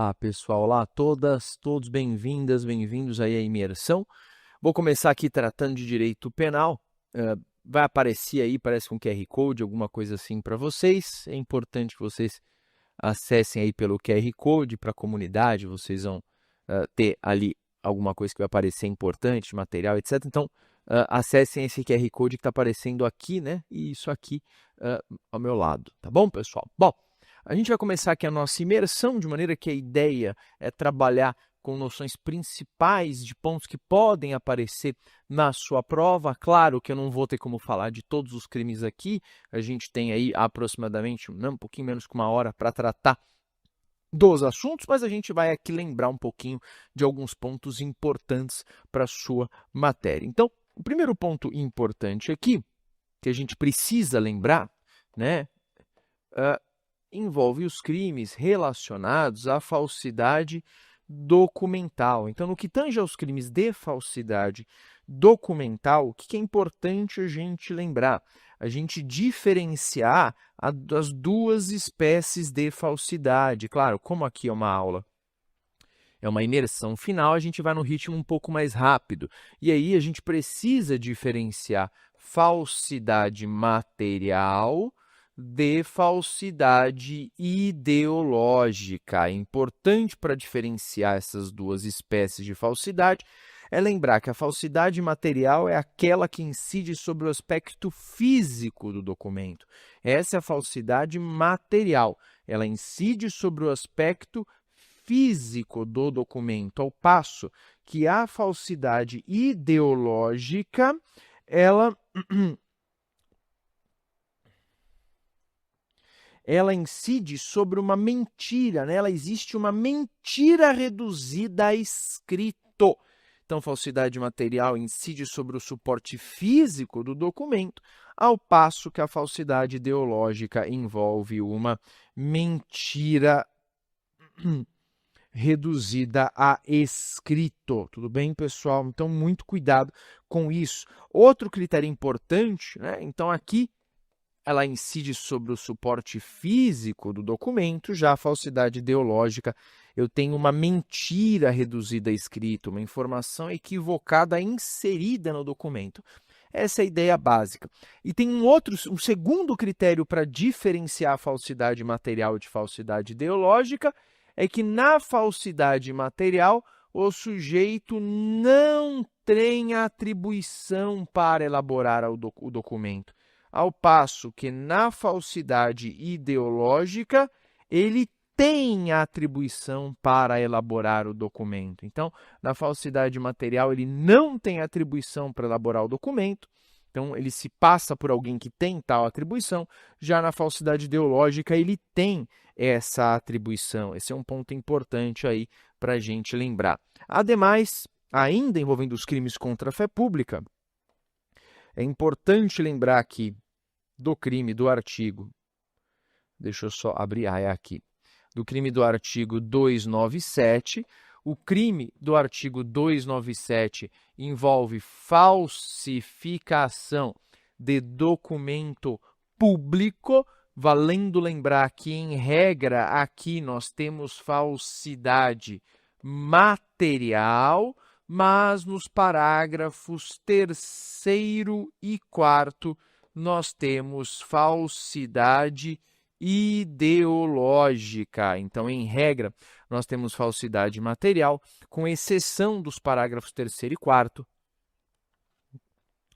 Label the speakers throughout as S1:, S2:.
S1: Olá, pessoal. Olá a todas, todos bem-vindas, bem-vindos aí à imersão. Vou começar aqui tratando de direito penal. Vai aparecer aí, parece um QR Code, alguma coisa assim para vocês. É importante que vocês acessem aí pelo QR Code para a comunidade, vocês vão ter ali alguma coisa que vai aparecer importante, material, etc. Então, acessem esse QR Code que está aparecendo aqui, né? E isso aqui ao meu lado, tá bom, pessoal? Bom, a gente vai começar aqui a nossa imersão, de maneira que a ideia é trabalhar com noções principais de pontos que podem aparecer na sua prova. Claro que eu não vou ter como falar de todos os crimes aqui, a gente tem aí aproximadamente um pouquinho menos que 1 hora para tratar dos assuntos, mas a gente vai aqui lembrar um pouquinho de alguns pontos importantes para a sua matéria. Então, o primeiro ponto importante aqui, que a gente precisa lembrar, né, envolve os crimes relacionados à falsidade documental. Então, no que tange aos crimes de falsidade documental, o que é importante a gente lembrar? A gente diferenciar as duas espécies de falsidade. Claro, como aqui é uma aula, é uma imersão final, a gente vai no ritmo um pouco mais rápido. E aí a gente precisa diferenciar falsidade material de falsidade ideológica. É importante para diferenciar essas duas espécies de falsidade é lembrar que a falsidade material é aquela que incide sobre o aspecto físico do documento. Essa é a falsidade material. Ela incide sobre o aspecto físico do documento, ao passo que a falsidade ideológica, ela incide sobre uma mentira, né? Ela existe uma mentira reduzida a escrito. Então, falsidade material incide sobre o suporte físico do documento, ao passo que a falsidade ideológica envolve uma mentira reduzida a escrito. Tudo bem, pessoal? Então, muito cuidado com isso. Outro critério importante, né? Então, aqui ela incide sobre o suporte físico do documento, já a falsidade ideológica, eu tenho uma mentira reduzida a escrito, uma informação equivocada inserida no documento. Essa é a ideia básica. E tem um segundo critério para diferenciar a falsidade material de falsidade ideológica, é que na falsidade material, o sujeito não tem atribuição para elaborar o documento. Ao passo que na falsidade ideológica, ele tem a atribuição para elaborar o documento. Então, na falsidade material, ele não tem atribuição para elaborar o documento, então ele se passa por alguém que tem tal atribuição. Já na falsidade ideológica, ele tem essa atribuição. Esse é um ponto importante aí para a gente lembrar. Ademais, ainda envolvendo os crimes contra a fé pública, é importante lembrar aqui do crime do artigo, deixa eu só abrir, é aqui, do crime do artigo 297, o crime do artigo 297 envolve falsificação de documento público, valendo lembrar que, em regra, aqui nós temos falsidade material, mas nos parágrafos 3º e 4º, nós temos falsidade ideológica. Então, em regra, nós temos falsidade material, com exceção dos parágrafos 3º e 4º,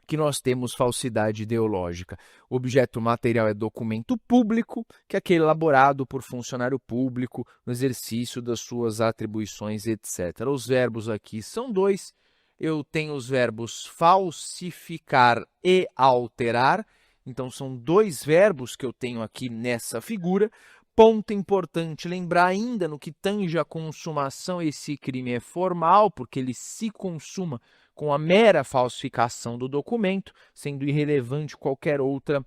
S1: que nós temos falsidade ideológica. O objeto material é documento público, que é aquele elaborado por funcionário público no exercício das suas atribuições, etc. Os verbos aqui são dois. Eu tenho os verbos falsificar e alterar. Então, são dois verbos que eu tenho aqui nessa figura. Ponto importante, lembrar ainda no que tange a consumação, esse crime é formal, porque ele se consuma com a mera falsificação do documento, sendo irrelevante qualquer outra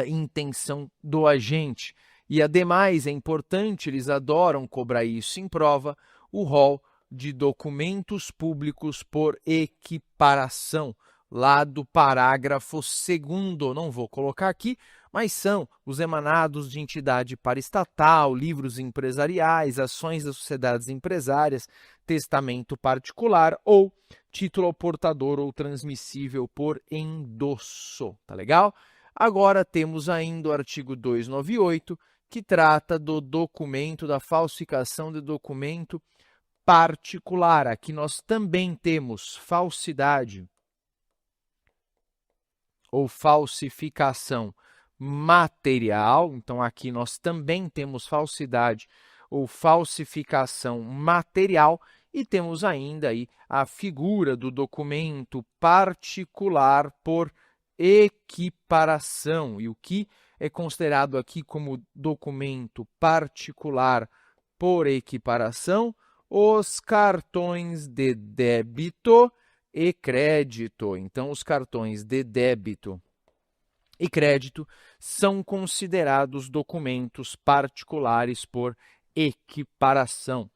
S1: intenção do agente. E, ademais, é importante, eles adoram cobrar isso em prova, o rol de documentos públicos por equiparação. lá do parágrafo 2º. Não vou colocar aqui, mas são os emanados de entidade paraestatal, livros empresariais, ações das sociedades empresárias, testamento particular ou título portador ou transmissível por endosso. Tá legal? Agora temos ainda o artigo 298, que trata do documento, da falsificação de documento particular. Aqui nós também temos falsidade ou falsificação material. Então, aqui nós também temos falsidade ou falsificação material e temos ainda aí a figura do documento particular por equiparação. E o que é considerado aqui como documento particular por equiparação? Os cartões de débito e crédito. Então, os cartões de débito e crédito são considerados documentos particulares por equiparação.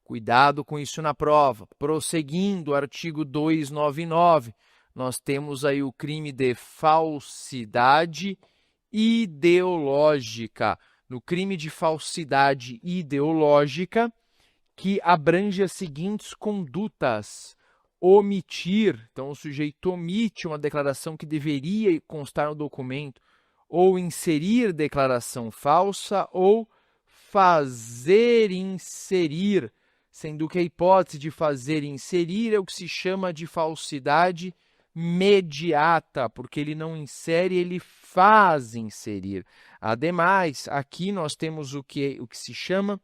S1: Cuidado com isso na prova. Prosseguindo, artigo 299, nós temos aí o crime de falsidade ideológica. No crime de falsidade ideológica, que abrange as seguintes condutas: omitir, então o sujeito omite uma declaração que deveria constar no documento, ou inserir declaração falsa, ou fazer inserir, sendo que a hipótese de fazer inserir é o que se chama de falsidade mediata, porque ele não insere, ele faz inserir. Ademais, aqui nós temos o que se chama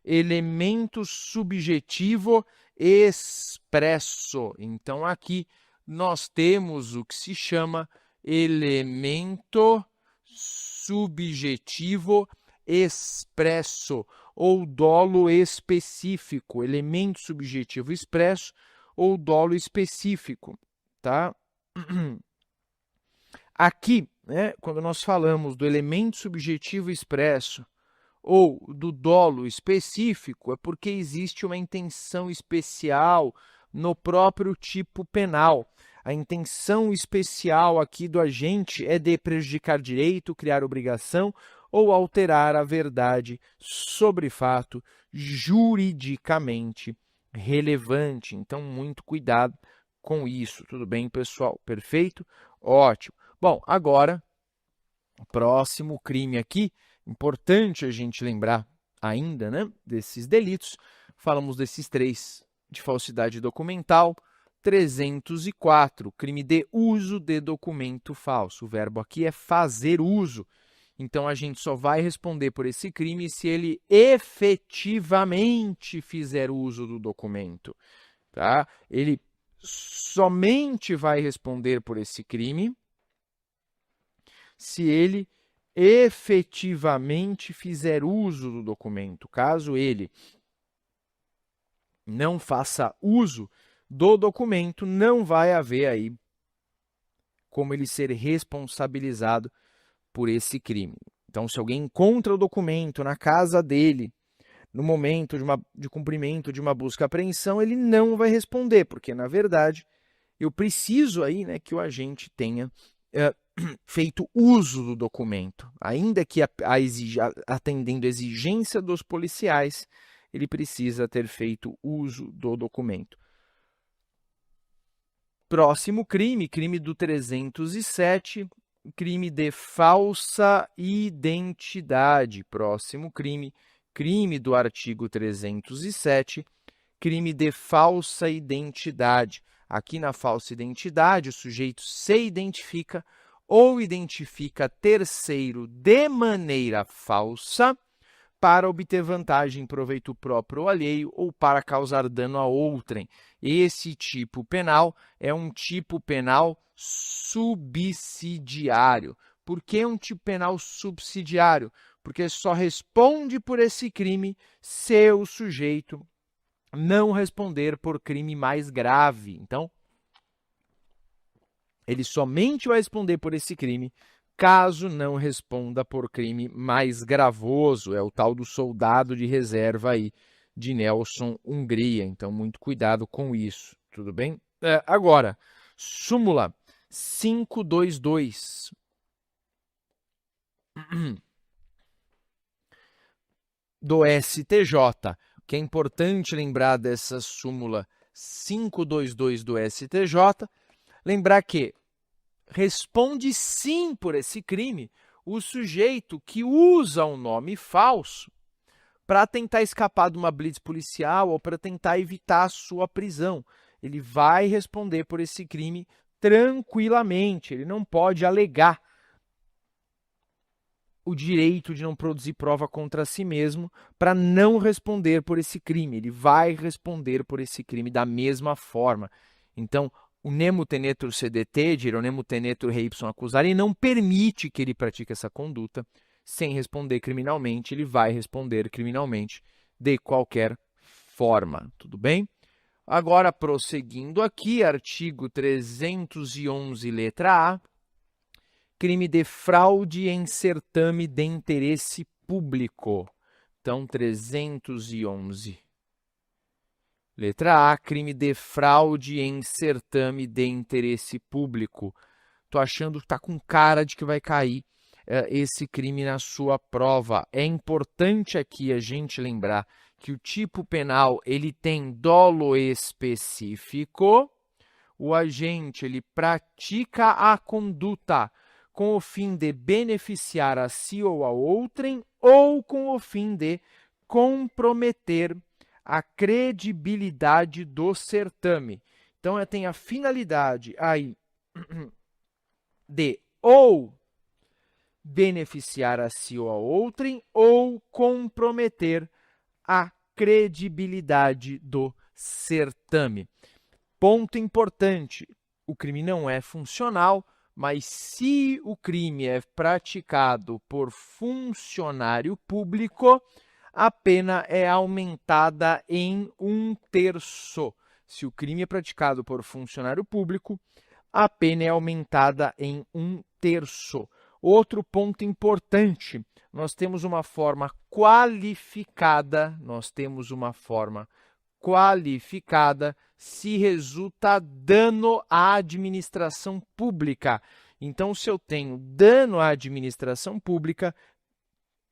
S1: elemento subjetivo expresso. Então, aqui nós temos o que se chama elemento subjetivo expresso ou dolo específico, elemento subjetivo expresso ou dolo específico, tá? Aqui, né, quando nós falamos do elemento subjetivo expresso ou do dolo específico, é porque existe uma intenção especial no próprio tipo penal. A intenção especial aqui do agente é de prejudicar direito, criar obrigação ou alterar a verdade sobre fato juridicamente relevante. Então, muito cuidado com isso. Tudo bem, pessoal? Perfeito? Ótimo. Bom, agora, o próximo crime aqui, importante a gente lembrar ainda, né, desses delitos. Falamos desses três, de falsidade documental. 304, crime de uso de documento falso. O verbo aqui é fazer uso. Então, a gente só vai responder por esse crime se ele efetivamente fizer uso do documento. Tá? Ele somente vai responder por esse crime se ele efetivamente fizer uso do documento. Caso ele não faça uso do documento, não vai haver aí como ele ser responsabilizado por esse crime. Então, se alguém encontra o documento na casa dele, no momento de cumprimento de uma busca e apreensão, ele não vai responder, porque, na verdade, eu preciso aí, né, que o agente tenha feito uso do documento. Ainda que atendendo a exigência dos policiais, ele precisa ter feito uso do documento. Próximo crime, crime do 307, crime de falsa identidade. Próximo crime, crime do artigo 307, crime de falsa identidade. Aqui na falsa identidade, o sujeito se identifica ou identifica terceiro de maneira falsa para obter vantagem, proveito próprio ou alheio ou para causar dano a outrem. Esse tipo penal é um tipo penal subsidiário. Por que um tipo penal subsidiário? Porque só responde por esse crime se o sujeito não responder por crime mais grave. Então, ele somente vai responder por esse crime caso não responda por crime mais gravoso. É o tal do soldado de reserva aí de Nelson Hungria. Então, muito cuidado com isso, tudo bem? Agora, Súmula 522. Do STJ. O que é importante lembrar dessa súmula 522 do STJ, lembrar que responde sim por esse crime o sujeito que usa um nome falso para tentar escapar de uma blitz policial ou para tentar evitar a sua prisão. Ele vai responder por esse crime tranquilamente, ele não pode alegar o direito de não produzir prova contra si mesmo para não responder por esse crime. Ele vai responder por esse crime da mesma forma. Então, o nemo tenetur sedete, o nemo tenetur rei ipsum accusari, não permite que ele pratique essa conduta sem responder criminalmente. Ele vai responder criminalmente de qualquer forma. Tudo bem? Agora, prosseguindo aqui, artigo 311, letra A, crime de fraude em certame de interesse público. Então, 311. Letra A, crime de fraude em certame de interesse público. Tô achando que tá com cara de que vai cair esse crime na sua prova. É importante aqui a gente lembrar que o tipo penal ele tem dolo específico. O agente ele pratica a conduta com o fim de beneficiar a si ou a outrem, ou com o fim de comprometer a credibilidade do certame. Então, tem a finalidade aí de ou beneficiar a si ou a outrem, ou comprometer a credibilidade do certame. Ponto importante, o crime não é funcional, mas se o crime é praticado por funcionário público, a pena é aumentada em 1/3. Se o crime é praticado por funcionário público, a pena é aumentada em 1/3. Outro ponto importante, nós temos uma forma qualificada, se resulta dano à administração pública. Então, se eu tenho dano à administração pública,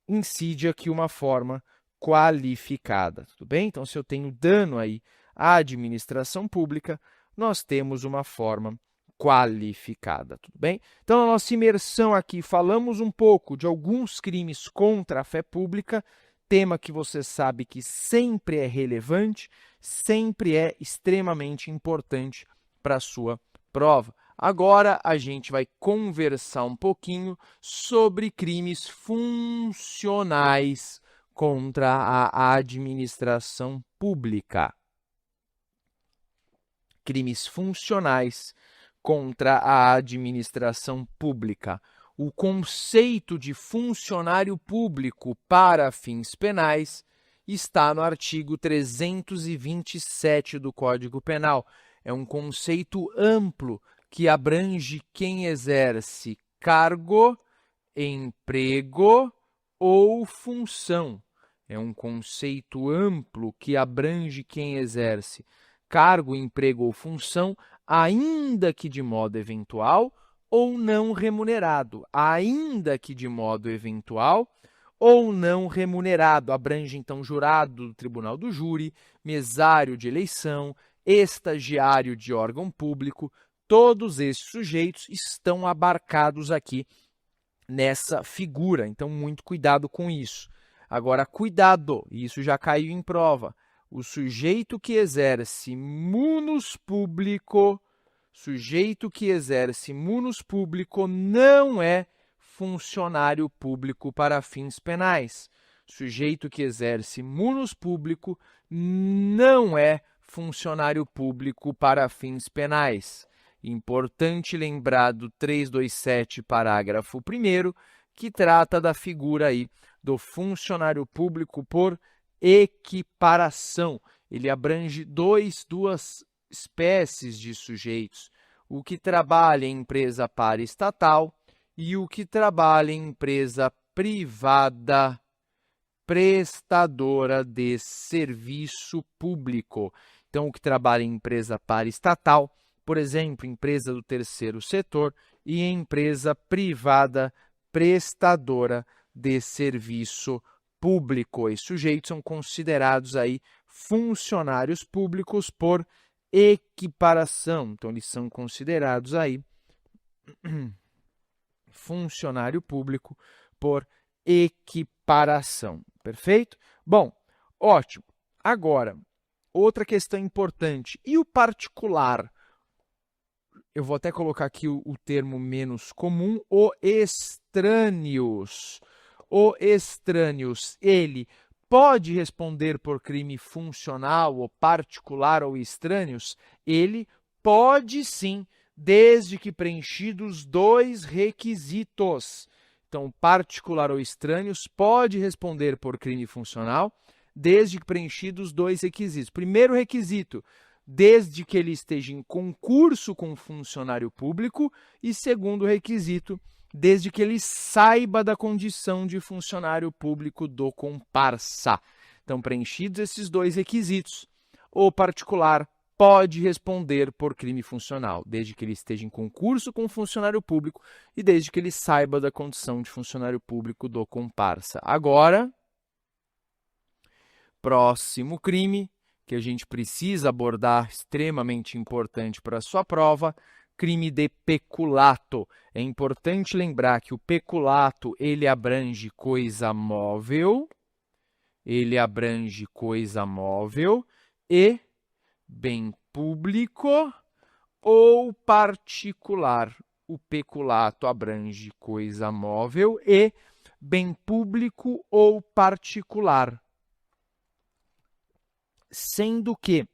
S1: incide aqui uma forma qualificada, tudo bem? Então, se eu tenho dano aí à administração pública, nós temos uma forma qualificada, tudo bem? Então, na nossa imersão aqui, falamos um pouco de alguns crimes contra a fé pública, tema que você sabe que sempre é relevante, sempre é extremamente importante para a sua prova. Agora, a gente vai conversar um pouquinho sobre crimes funcionais contra a administração pública. Crimes funcionais contra a administração pública. O conceito de funcionário público para fins penais está no artigo 327 do Código Penal. É um conceito amplo que abrange quem exerce cargo, emprego ou função. É um conceito amplo que abrange quem exerce cargo, emprego ou função, ainda que de modo eventual ou não remunerado, ainda que de modo eventual ou não remunerado. Abrange, então, jurado do tribunal do júri, mesário de eleição, estagiário de órgão público. Todos esses sujeitos estão abarcados aqui nessa figura, então muito cuidado com isso. Agora, cuidado, isso já caiu em prova. O sujeito que exerce munus público, não é funcionário público para fins penais. Sujeito que exerce munus público não é funcionário público para fins penais. Importante lembrar do 327, parágrafo 1º, que trata da figura aí do funcionário público por equiparação. Ele abrange duas espécies de sujeitos, o que trabalha em empresa paraestatal e o que trabalha em empresa privada prestadora de serviço público. Então, o que trabalha em empresa paraestatal por exemplo, empresa do terceiro setor e empresa privada prestadora de serviço público. Esses sujeitos são considerados aí funcionários públicos por equiparação. Então, eles são considerados aí funcionário público por equiparação. Perfeito? Bom, ótimo. Agora, outra questão importante. E o particular? Eu vou até colocar aqui o termo menos comum, o extrâneos. O extrâneos, ele pode responder por crime funcional, ou particular, ou extrâneos? Ele pode sim, desde que preenchidos 2 requisitos. Então, particular ou extrâneos pode responder por crime funcional, desde que preenchidos 2 requisitos. Primeiro requisito, desde que ele esteja em concurso com funcionário público, e segundo requisito, desde que ele saiba da condição de funcionário público do comparsa. Então, preenchidos esses 2 requisitos, o particular pode responder por crime funcional, desde que ele esteja em concurso com funcionário público e desde que ele saiba da condição de funcionário público do comparsa. Agora, próximo crime que a gente precisa abordar, extremamente importante para a sua prova, crime de peculato. É importante lembrar que o peculato, ele abrange coisa móvel, e bem público ou particular. O peculato abrange coisa móvel e bem público ou particular. Sendo que,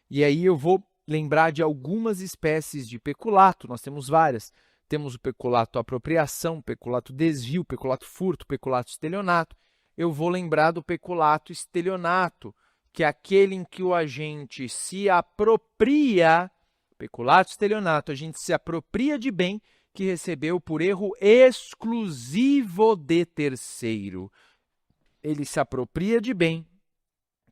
S1: e aí eu vou lembrar de algumas espécies de peculato, nós temos várias. Temos o peculato apropriação, peculato desvio, peculato furto, peculato estelionato. Eu vou lembrar do peculato estelionato, que é aquele em que o agente se apropria, peculato estelionato, a gente se apropria de bem que recebeu por erro exclusivo de terceiro. Ele se apropria de bem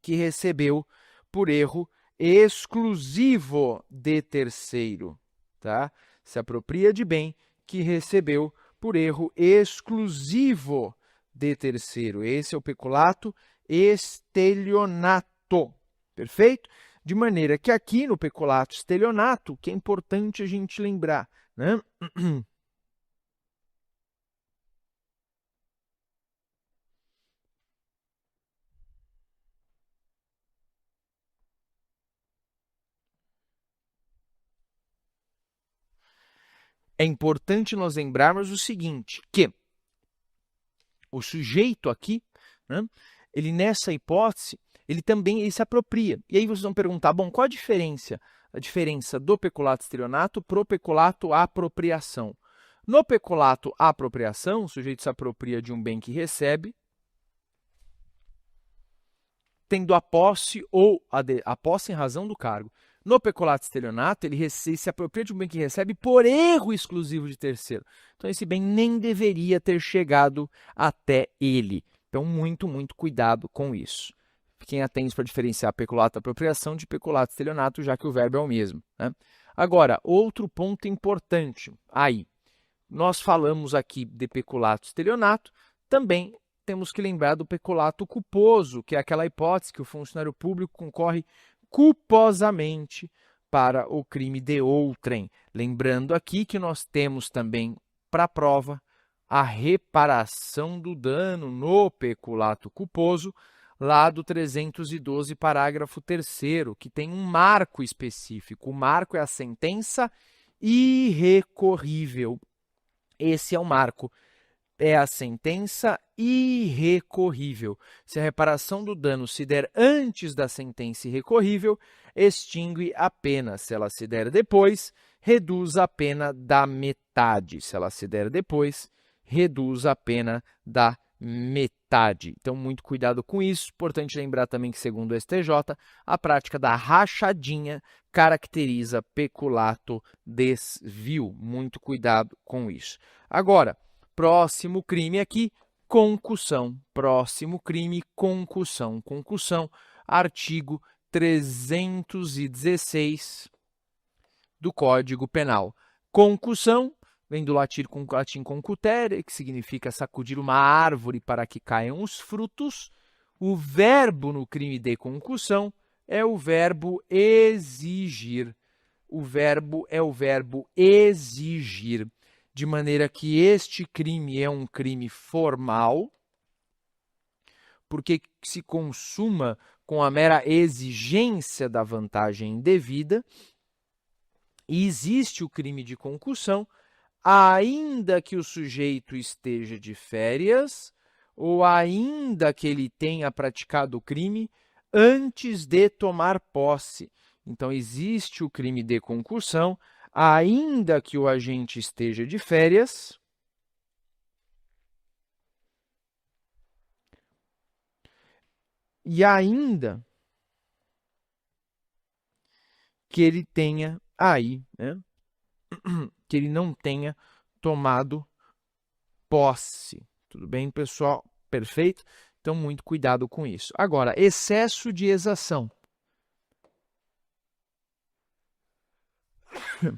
S1: que recebeu por erro exclusivo de terceiro, tá? Se apropria de bem que recebeu por erro exclusivo de terceiro. Esse é o peculato estelionato, perfeito? De maneira que aqui no peculato estelionato, que é importante a gente lembrar, né? É importante nós lembrarmos o seguinte, que o sujeito aqui, né, ele nessa hipótese, ele também se apropria. E aí vocês vão perguntar, bom, qual a diferença? A diferença do peculato estelionato para o peculato apropriação. No peculato apropriação, o sujeito se apropria de um bem que recebe, tendo a posse ou a posse em razão do cargo. No peculato estelionato, ele se apropria de um bem que recebe por erro exclusivo de terceiro. Então, esse bem nem deveria ter chegado até ele. Então, muito cuidado com isso. Fiquem atentos para diferenciar peculato apropriação de peculato estelionato, já que o verbo é o mesmo, né? Agora, outro ponto importante aí. Nós falamos aqui de peculato estelionato, também temos que lembrar do peculato culposo, que é aquela hipótese que o funcionário público concorre culposamente para o crime de outrem. Lembrando aqui que nós temos também para a prova a reparação do dano no peculato culposo, lá do 312, parágrafo 3º, que tem um marco específico. O marco é a sentença irrecorrível. Esse é o marco. É a sentença irrecorrível. Se a reparação do dano se der antes da sentença irrecorrível, extingue a pena. Se ela se der depois, reduz a pena da metade. Se ela se der depois, reduz a pena da metade. Então, muito cuidado com isso. Importante lembrar também que, segundo o STJ, a prática da rachadinha caracteriza peculato desvio. Muito cuidado com isso. Agora, próximo crime aqui, concussão. Próximo crime, concussão. Concussão, artigo 316, do Código Penal. Concussão vem do latim concutere, que significa sacudir uma árvore para que caiam os frutos. O verbo no crime de concussão é o verbo exigir. O verbo é o verbo exigir, de maneira que este crime é um crime formal, porque se consuma com a mera exigência da vantagem indevida, e existe o crime de concussão, ainda que o sujeito esteja de férias ou ainda que ele tenha praticado o crime antes de tomar posse. Então, existe o crime de concussão, ainda que o agente esteja de férias e ainda que ele tenha aí, né, que ele não tenha tomado posse. Tudo bem, pessoal? Perfeito? Então, muito cuidado com isso. Agora, excesso de exação.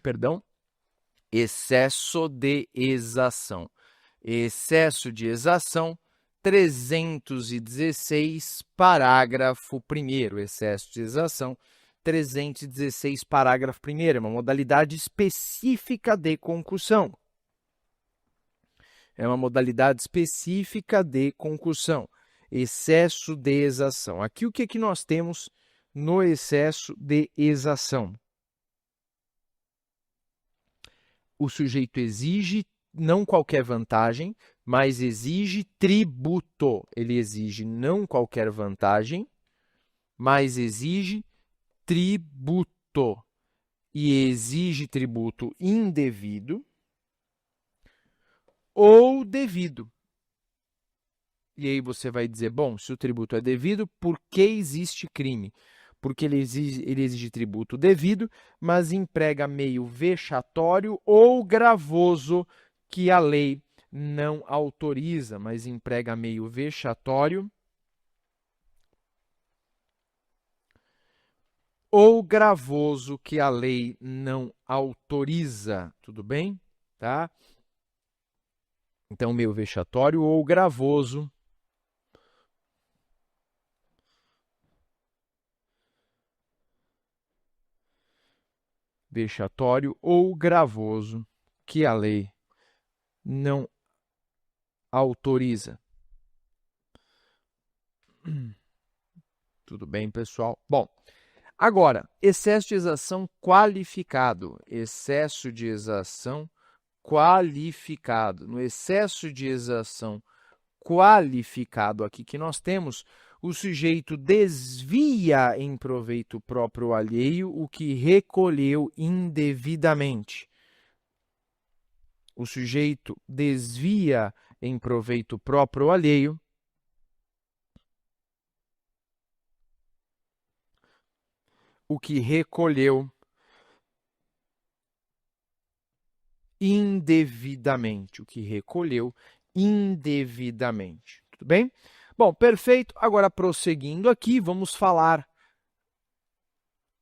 S1: Perdão? Excesso de exação. Excesso de exação, 316, parágrafo 1º. Excesso de exação, 316, parágrafo 1º. É uma modalidade específica de concussão. É uma modalidade específica de concussão. Excesso de exação. Aqui o que, que nós temos no excesso de exação? O sujeito exige não qualquer vantagem, mas exige tributo. Ele exige não qualquer vantagem, mas exige tributo. E exige tributo indevido ou devido. E aí você vai dizer, bom, se o tributo é devido, por que existe crime? Porque ele exige tributo devido, mas emprega meio vexatório ou gravoso que a lei não autoriza, mas emprega meio vexatório ou gravoso que a lei não autoriza. Tudo bem? Tá? Então, meio vexatório ou gravoso vexatório ou gravoso que a lei não autoriza. Tudo bem, pessoal? Bom, agora, excesso de exação qualificado. Excesso de exação qualificado. No excesso de exação qualificado aqui que nós temos, o sujeito desvia em proveito próprio alheio o que recolheu indevidamente. O sujeito desvia em proveito próprio alheio o que recolheu indevidamente. O que recolheu indevidamente. Tudo bem? Bom, perfeito. Agora, prosseguindo aqui, vamos falar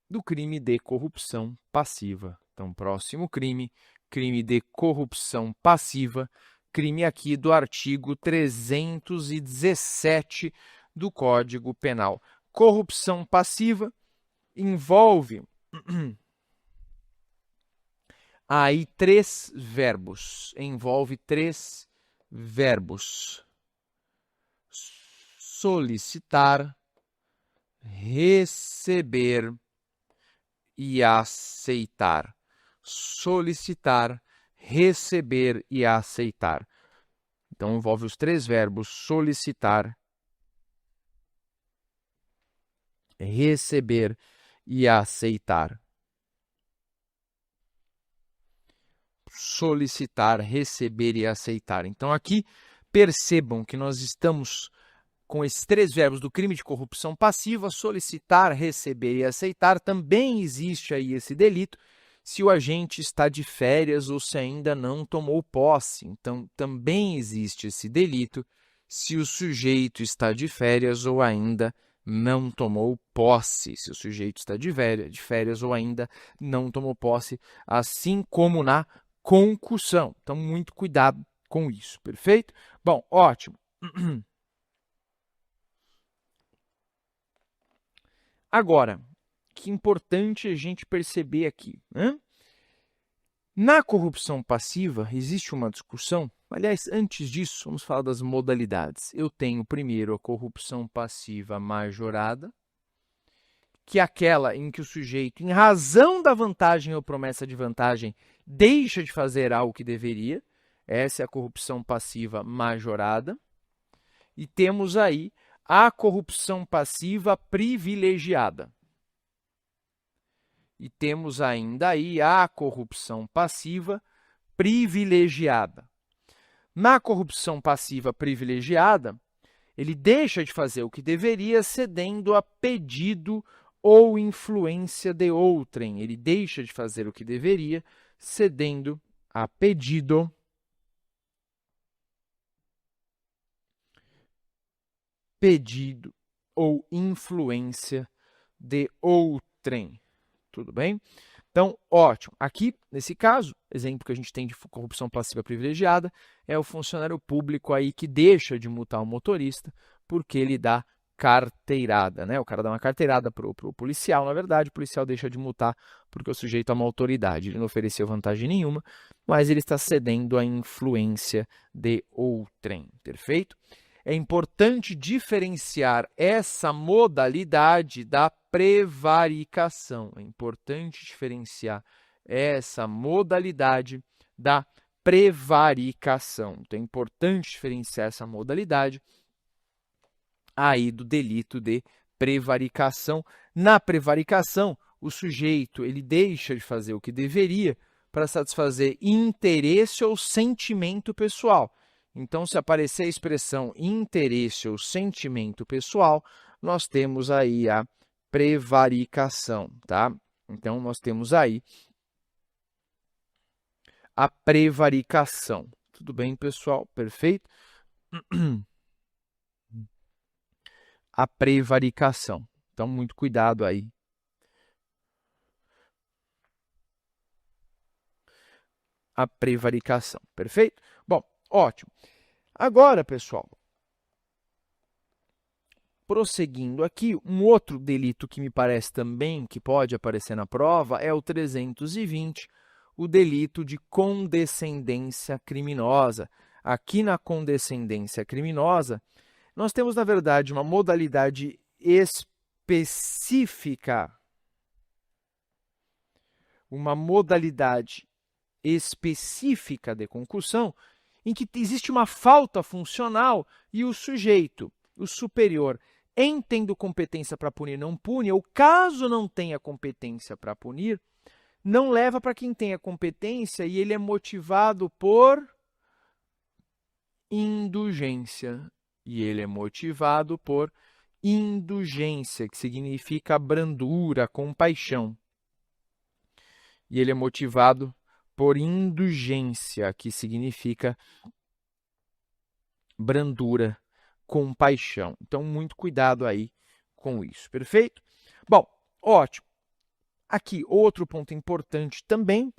S1: do crime de corrupção passiva. Então, próximo crime, crime de corrupção passiva, crime aqui do artigo 317 do Código Penal. Corrupção passiva envolve aí três verbos. Envolve três verbos: solicitar, receber e aceitar. Solicitar, receber e aceitar. Então, envolve os três verbos solicitar, receber e aceitar. Solicitar, receber e aceitar. Então, aqui, percebam que nós estamos com esses três verbos do crime de corrupção passiva: solicitar, receber e aceitar. Também existe aí esse delito se o agente está de férias ou se ainda não tomou posse. Então, também existe esse delito se o sujeito está de férias ou ainda não tomou posse, se o sujeito está de férias ou ainda não tomou posse, assim como na concussão. Então, muito cuidado com isso, perfeito? Bom, ótimo. Agora, que importante a gente perceber aqui, né? Na corrupção passiva, existe uma discussão. Aliás, antes disso, vamos falar das modalidades. Eu tenho primeiro a corrupção passiva majorada, que é aquela em que o sujeito, em razão da vantagem ou promessa de vantagem, deixa de fazer algo que deveria. Essa é a corrupção passiva majorada. E temos aí a corrupção passiva privilegiada. E temos ainda aí a corrupção passiva privilegiada. Na corrupção passiva privilegiada, ele deixa de fazer o que deveria, cedendo a pedido ou influência de outrem. Ele deixa de fazer o que deveria, cedendo a pedido ou influência de outrem. Tudo bem? Então, ótimo. Aqui, nesse caso, exemplo que a gente tem de corrupção passiva privilegiada, é o funcionário público aí que deixa de multar o motorista porque ele dá carteirada, né? O cara dá uma carteirada pro policial, na verdade, o policial deixa de multar porque o sujeito é uma autoridade. Ele não ofereceu vantagem nenhuma, mas ele está cedendo à influência de outrem, perfeito? É importante diferenciar essa modalidade da prevaricação. É importante diferenciar essa modalidade da prevaricação. Então, é importante diferenciar essa modalidade aí do delito de prevaricação. Na prevaricação, o sujeito ele deixa de fazer o que deveria para satisfazer interesse ou sentimento pessoal. Então, se aparecer a expressão interesse ou sentimento pessoal, nós temos aí a prevaricação, tá? Então, nós temos aí a prevaricação. Tudo bem, pessoal? Perfeito? A prevaricação. Então, muito cuidado aí. A prevaricação, perfeito? Bom, ótimo. Agora, pessoal, prosseguindo aqui, um outro delito que me parece também que pode aparecer na prova é o 320, o delito de condescendência criminosa. Aqui na condescendência criminosa, nós temos, na verdade, uma modalidade específica, de concussão, em que existe uma falta funcional e o sujeito, o superior, em tendo competência para punir, não pune, ou caso não tenha competência para punir, não leva para quem tenha competência e ele é motivado por indulgência. E ele é motivado por indulgência, que significa brandura, compaixão. E ele é motivado por indulgência, que significa brandura, compaixão. Então, muito cuidado aí com isso, perfeito? Bom, ótimo. Aqui, outro ponto importante também.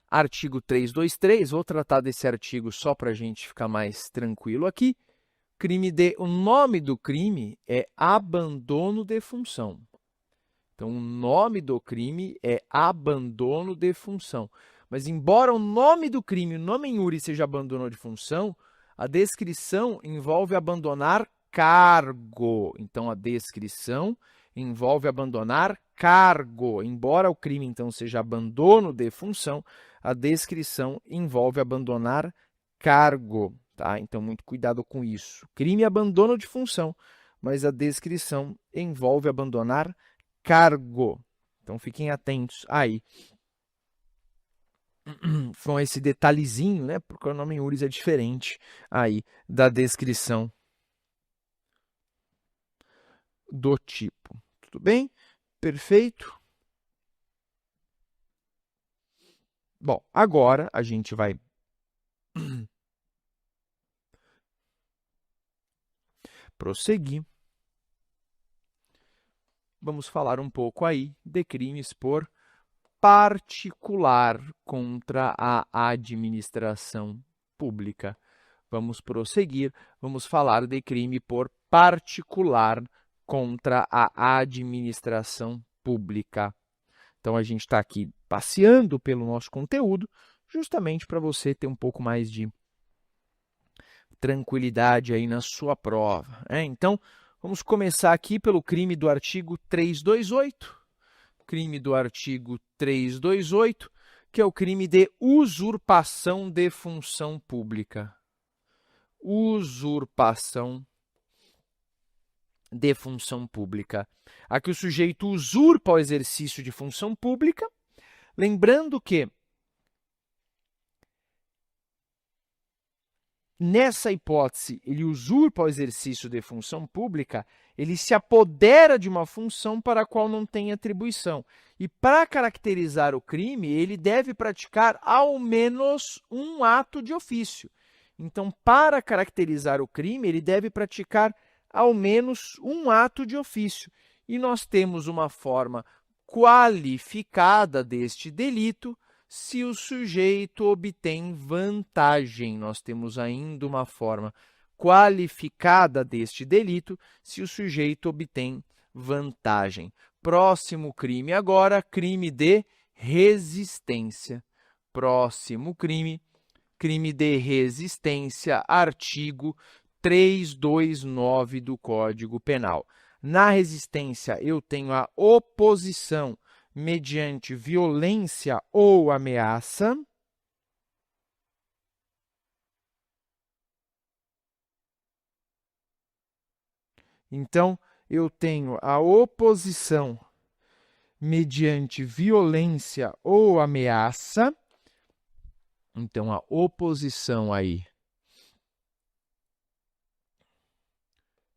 S1: Artigo 323, vou tratar desse artigo só para a gente ficar mais tranquilo aqui. O nome do crime é abandono de função. Então, o nome do crime é abandono de função. Mas, embora o nome do crime, o nome em iure seja abandono de função, a descrição envolve abandonar cargo. Então, a descrição envolve abandonar cargo. Embora o crime, então, seja abandono de função, a descrição envolve abandonar cargo. Tá? Então, muito cuidado com isso. Crime é abandono de função, mas a descrição envolve abandonar cargo. Então, fiquem atentos aí com esse detalhezinho, né? Porque o nome em iure é diferente aí da descrição do tipo. Tudo bem? Perfeito? Bom, agora a gente vai prosseguir, vamos falar um pouco aí de crimes por particular contra a administração pública. Vamos prosseguir, vamos falar de crime por particular contra a administração pública. Então, a gente está aqui passeando pelo nosso conteúdo, justamente para você ter um pouco mais de tranquilidade aí na sua prova. Então, vamos começar aqui pelo crime do artigo 328. Crime do artigo 328, que é o crime de usurpação de função pública. Usurpação de função pública. Aqui o sujeito usurpa o exercício de função pública, lembrando que nessa hipótese, ele usurpa o exercício de função pública, ele se apodera de uma função para a qual não tem atribuição. E para caracterizar o crime, ele deve praticar ao menos um ato de ofício. Então, para caracterizar o crime, ele deve praticar ao menos um ato de ofício. E nós temos uma forma qualificada deste delito se o sujeito obtém vantagem. Nós temos ainda uma forma qualificada deste delito se o sujeito obtém vantagem. Próximo crime agora, crime de resistência. Próximo crime, crime de resistência, artigo 329 do Código Penal. Na resistência, eu tenho a oposição mediante violência ou ameaça. Então, eu tenho a oposição mediante violência ou ameaça. Então, a oposição aí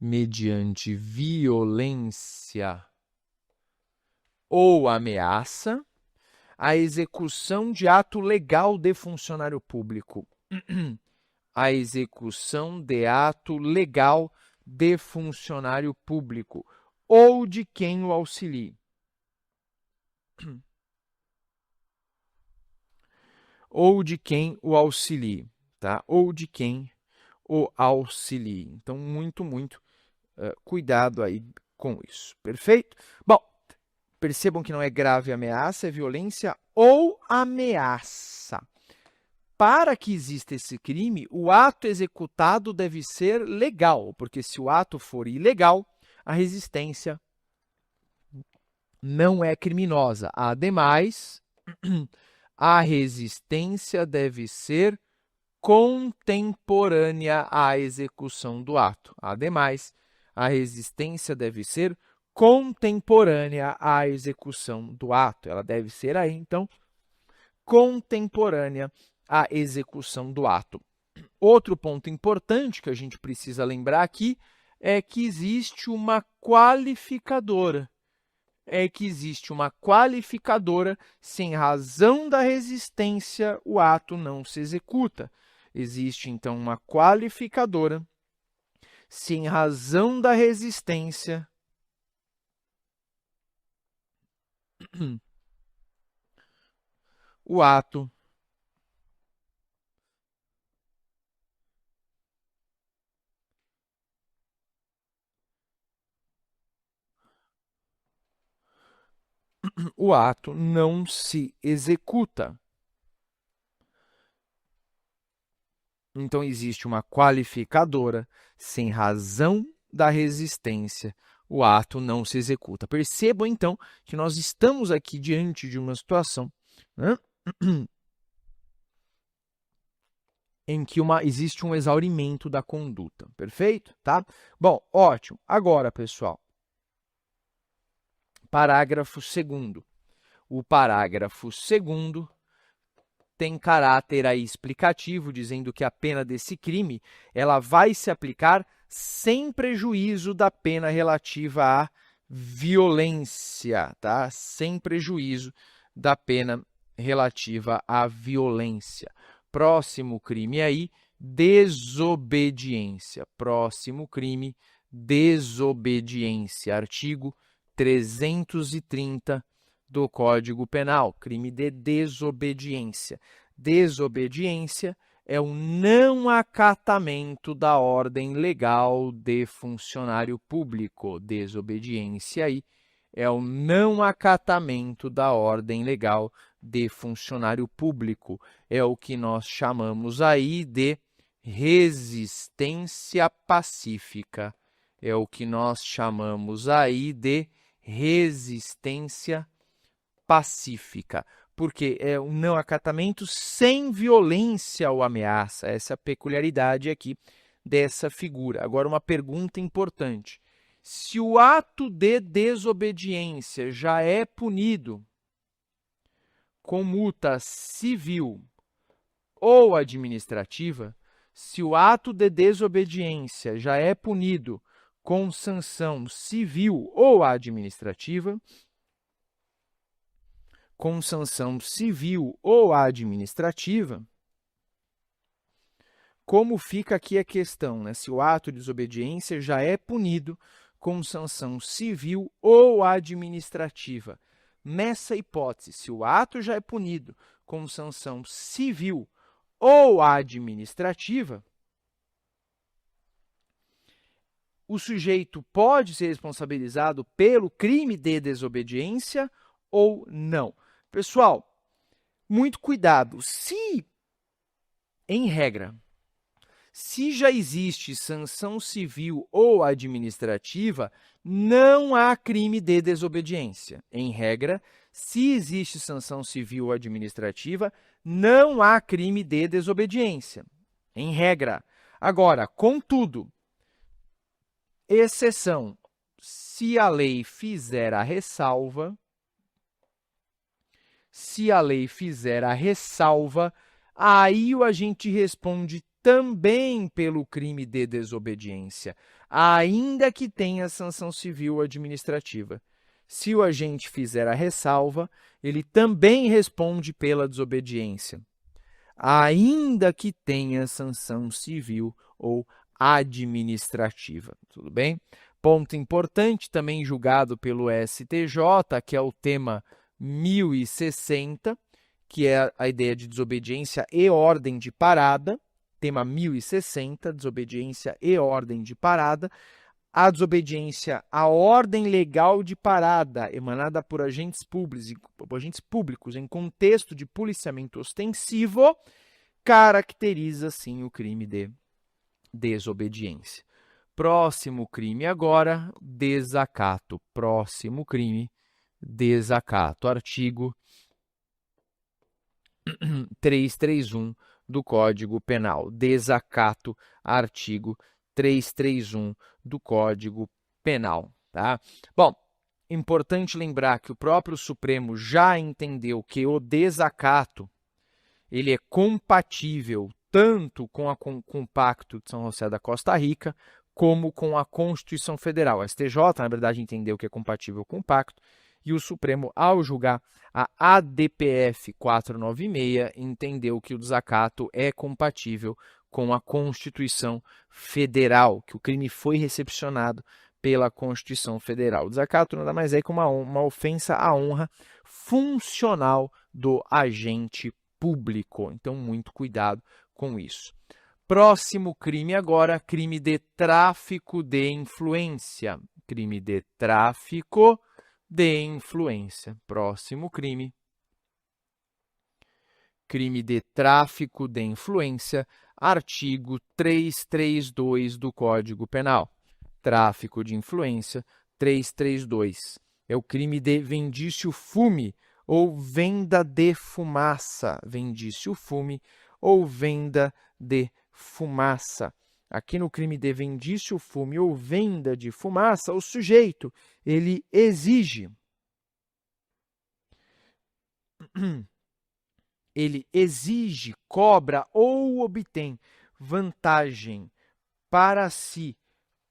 S1: mediante violência ou ameaça, a execução de ato legal de funcionário público. A execução de ato legal de funcionário público ou de quem o auxilie. Ou de quem o auxilie, tá? Ou de quem o auxilie. Então, muito cuidado aí com isso, perfeito? Bom, percebam que não é grave ameaça, é violência ou ameaça. Para que exista esse crime, o ato executado deve ser legal, porque se o ato for ilegal, a resistência não é criminosa. Ademais, a resistência deve ser contemporânea à execução do ato. Ademais, a resistência deve ser contemporânea à execução do ato. Ela deve ser aí, então, contemporânea à execução do ato. Outro ponto importante que a gente precisa lembrar aqui é que existe uma qualificadora. Se em razão da resistência o ato não se executa. Existe, então, uma qualificadora se em razão da resistência o ato não se executa. Então, existe uma qualificadora, sem razão da resistência, o ato não se executa. Percebam, então, que nós estamos aqui diante de uma situação, né, em que existe um exaurimento da conduta, perfeito? Tá? Bom, ótimo. Agora, pessoal, parágrafo 2º. O parágrafo 2º tem caráter aí explicativo, dizendo que a pena desse crime ela vai se aplicar sem prejuízo da pena relativa à violência, tá? Sem prejuízo da pena relativa à violência. Próximo crime aí, desobediência. Próximo crime, desobediência. Artigo 330 do Código Penal, crime de desobediência. Desobediência é o não acatamento da ordem legal de funcionário público. Desobediência aí é o não acatamento da ordem legal de funcionário público. É o que nós chamamos aí de resistência pacífica. É o que nós chamamos aí de resistência pacífica, porque é um não acatamento sem violência ou ameaça. Essa é a peculiaridade aqui dessa figura. Agora, uma pergunta importante. Se o ato de desobediência já é punido com multa civil ou administrativa, se o ato de desobediência já é punido com sanção civil ou administrativa, com sanção civil ou administrativa, como fica aqui a questão, né? Se o ato de desobediência já é punido com sanção civil ou administrativa. Nessa hipótese, se o ato já é punido com sanção civil ou administrativa, o sujeito pode ser responsabilizado pelo crime de desobediência ou não. Pessoal, muito cuidado. Se, em regra, se já existe sanção civil ou administrativa, não há crime de desobediência. Em regra, se existe sanção civil ou administrativa, não há crime de desobediência. Em regra. Agora, contudo, exceção, se a lei fizer a ressalva, aí o agente responde também pelo crime de desobediência, ainda que tenha sanção civil ou administrativa. Se o agente fizer a ressalva, ele também responde pela desobediência, ainda que tenha sanção civil ou administrativa. Tudo bem? Ponto importante, também julgado pelo STJ, que é o tema 1060, que é a ideia de desobediência e ordem de parada. Tema 1060, desobediência e ordem de parada. A desobediência à ordem legal de parada, emanada por agentes públicos em contexto de policiamento ostensivo, caracteriza, sim, o crime de desobediência. Próximo crime agora, desacato. Próximo crime, desacato. Artigo 331 do Código Penal. Desacato, artigo 331 do Código Penal. Tá? Bom, importante lembrar que o próprio Supremo já entendeu que o desacato ele é compatível tanto com o Pacto de São José da Costa Rica, como com a Constituição Federal. A STJ, na verdade, entendeu que é compatível com o pacto, e o Supremo, ao julgar a ADPF 496, entendeu que o desacato é compatível com a Constituição Federal, que o crime foi recepcionado pela Constituição Federal. O desacato nada mais é que uma ofensa à honra funcional do agente público. Então, muito cuidado com isso. Próximo crime agora, crime de tráfico de influência. Crime de tráfico de influência. Próximo crime. Crime de tráfico de influência, artigo 332 do Código Penal. Tráfico de influência, 332. É o crime de vendício fume ou venda de fumaça. Vendício fume ou venda de fumaça. Aqui no crime de vendício fume ou venda de fumaça, o sujeito, ele exige cobra ou obtém vantagem para si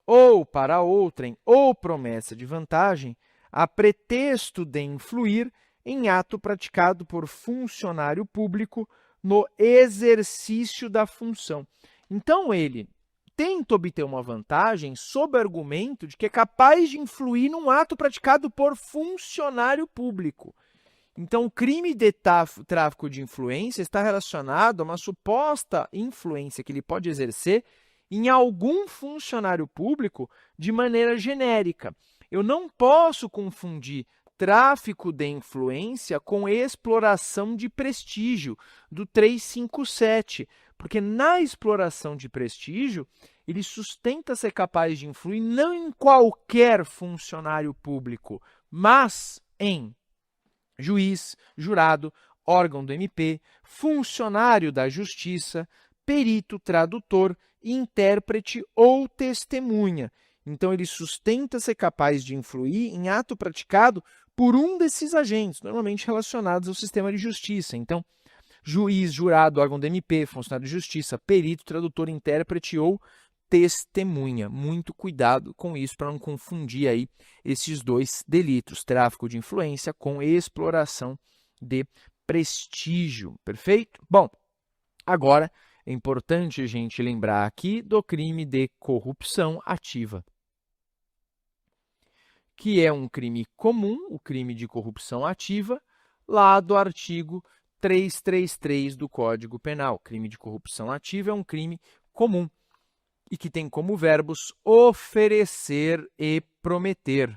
S1: ou para outrem, ou promessa de vantagem, a pretexto de influir em ato praticado por funcionário público no exercício da função. Então, ele tenta obter uma vantagem sob o argumento de que é capaz de influir num ato praticado por funcionário público. Então, o crime de tráfico de influência está relacionado a uma suposta influência que ele pode exercer em algum funcionário público de maneira genérica. Eu não posso confundir tráfico de influência com exploração de prestígio, do 357, porque na exploração de prestígio, ele sustenta ser capaz de influir não em qualquer funcionário público, mas em juiz, jurado, órgão do MP, funcionário da justiça, perito, tradutor, intérprete ou testemunha. Então, ele sustenta ser capaz de influir em ato praticado por um desses agentes, normalmente relacionados ao sistema de justiça. Então, juiz, jurado, órgão do MP, funcionário de justiça, perito, tradutor, intérprete ou testemunha. Muito cuidado com isso para não confundir aí esses dois delitos, tráfico de influência com exploração de prestígio, perfeito? Bom, agora é importante a gente lembrar aqui do crime de corrupção ativa, que é um crime comum, o crime de corrupção ativa, lá do artigo 333 do Código Penal. Crime de corrupção ativa é um crime comum e que tem como verbos oferecer e prometer.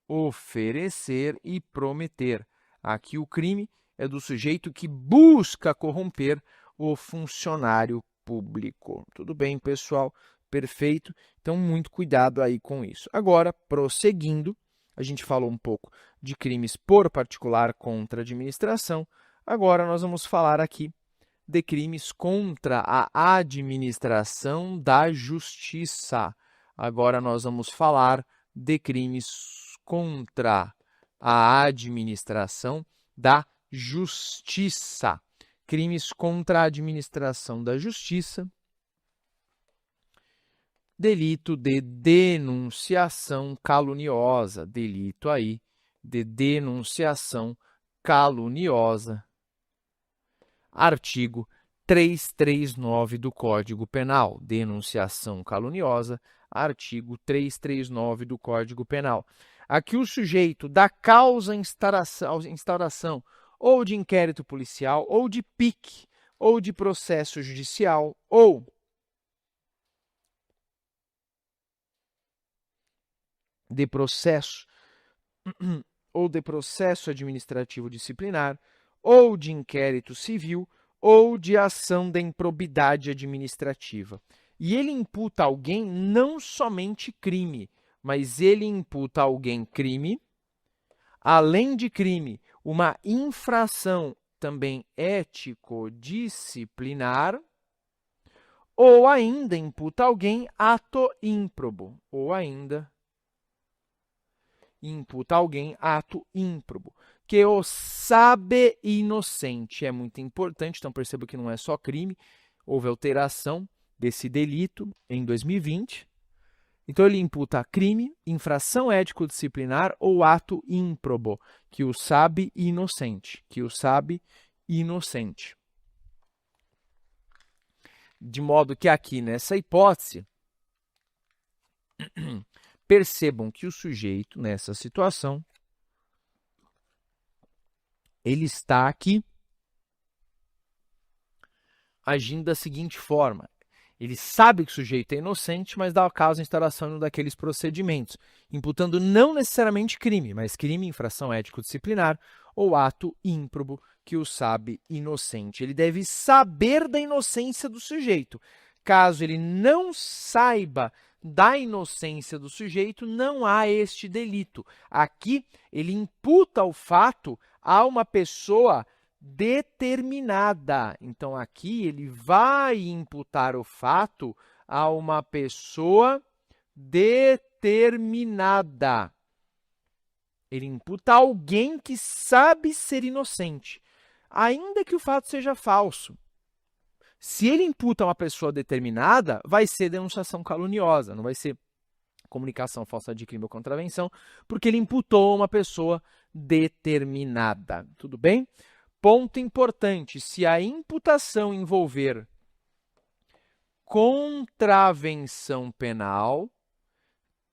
S1: Oferecer e prometer. Aqui o crime é do sujeito que busca corromper o funcionário público. Tudo bem, pessoal? Perfeito. Então, muito cuidado aí com isso. Agora, prosseguindo, a gente falou um pouco de crimes por particular contra a administração. Agora, nós vamos falar aqui de crimes contra a administração da justiça. Agora nós vamos falar de crimes contra a administração da justiça. Crimes contra a administração da justiça. Delito de denunciação caluniosa. Delito aí de denunciação caluniosa. Artigo 339 do Código Penal, denunciação caluniosa, artigo 339 do Código Penal. Aqui o sujeito da causa instauração ou de inquérito policial, ou de PIC, ou de processo judicial, ou de processo administrativo disciplinar, ou de inquérito civil, ou de ação de improbidade administrativa. E ele imputa a alguém não somente crime, mas ele imputa a alguém crime, além de crime, uma infração também ético-disciplinar, ou ainda imputa a alguém ato ímprobo, ou ainda imputa a alguém ato ímprobo, que o sabe inocente. É muito importante, então perceba que não é só crime, houve alteração desse delito em 2020. Então, ele imputa crime, infração ético-disciplinar ou ato ímprobo, que o sabe inocente, que o sabe inocente. De modo que aqui, nessa hipótese, percebam que o sujeito, nessa situação, ele está aqui agindo da seguinte forma. Ele sabe que o sujeito é inocente, mas dá causa à instauração de um daqueles procedimentos, imputando não necessariamente crime, mas crime, infração ético-disciplinar ou ato ímprobo que o sabe inocente. Ele deve saber da inocência do sujeito. Caso ele não saiba da inocência do sujeito, não há este delito. Aqui, ele imputa o fato a uma pessoa determinada. Então, aqui, ele vai imputar o fato a uma pessoa determinada. Ele imputa a alguém que sabe ser inocente, ainda que o fato seja falso. Se ele imputa a uma pessoa determinada, vai ser denunciação caluniosa, não vai ser comunicação falsa de crime ou contravenção, porque ele imputou a uma pessoa determinada. Tudo bem? Ponto importante, se a imputação envolver contravenção penal,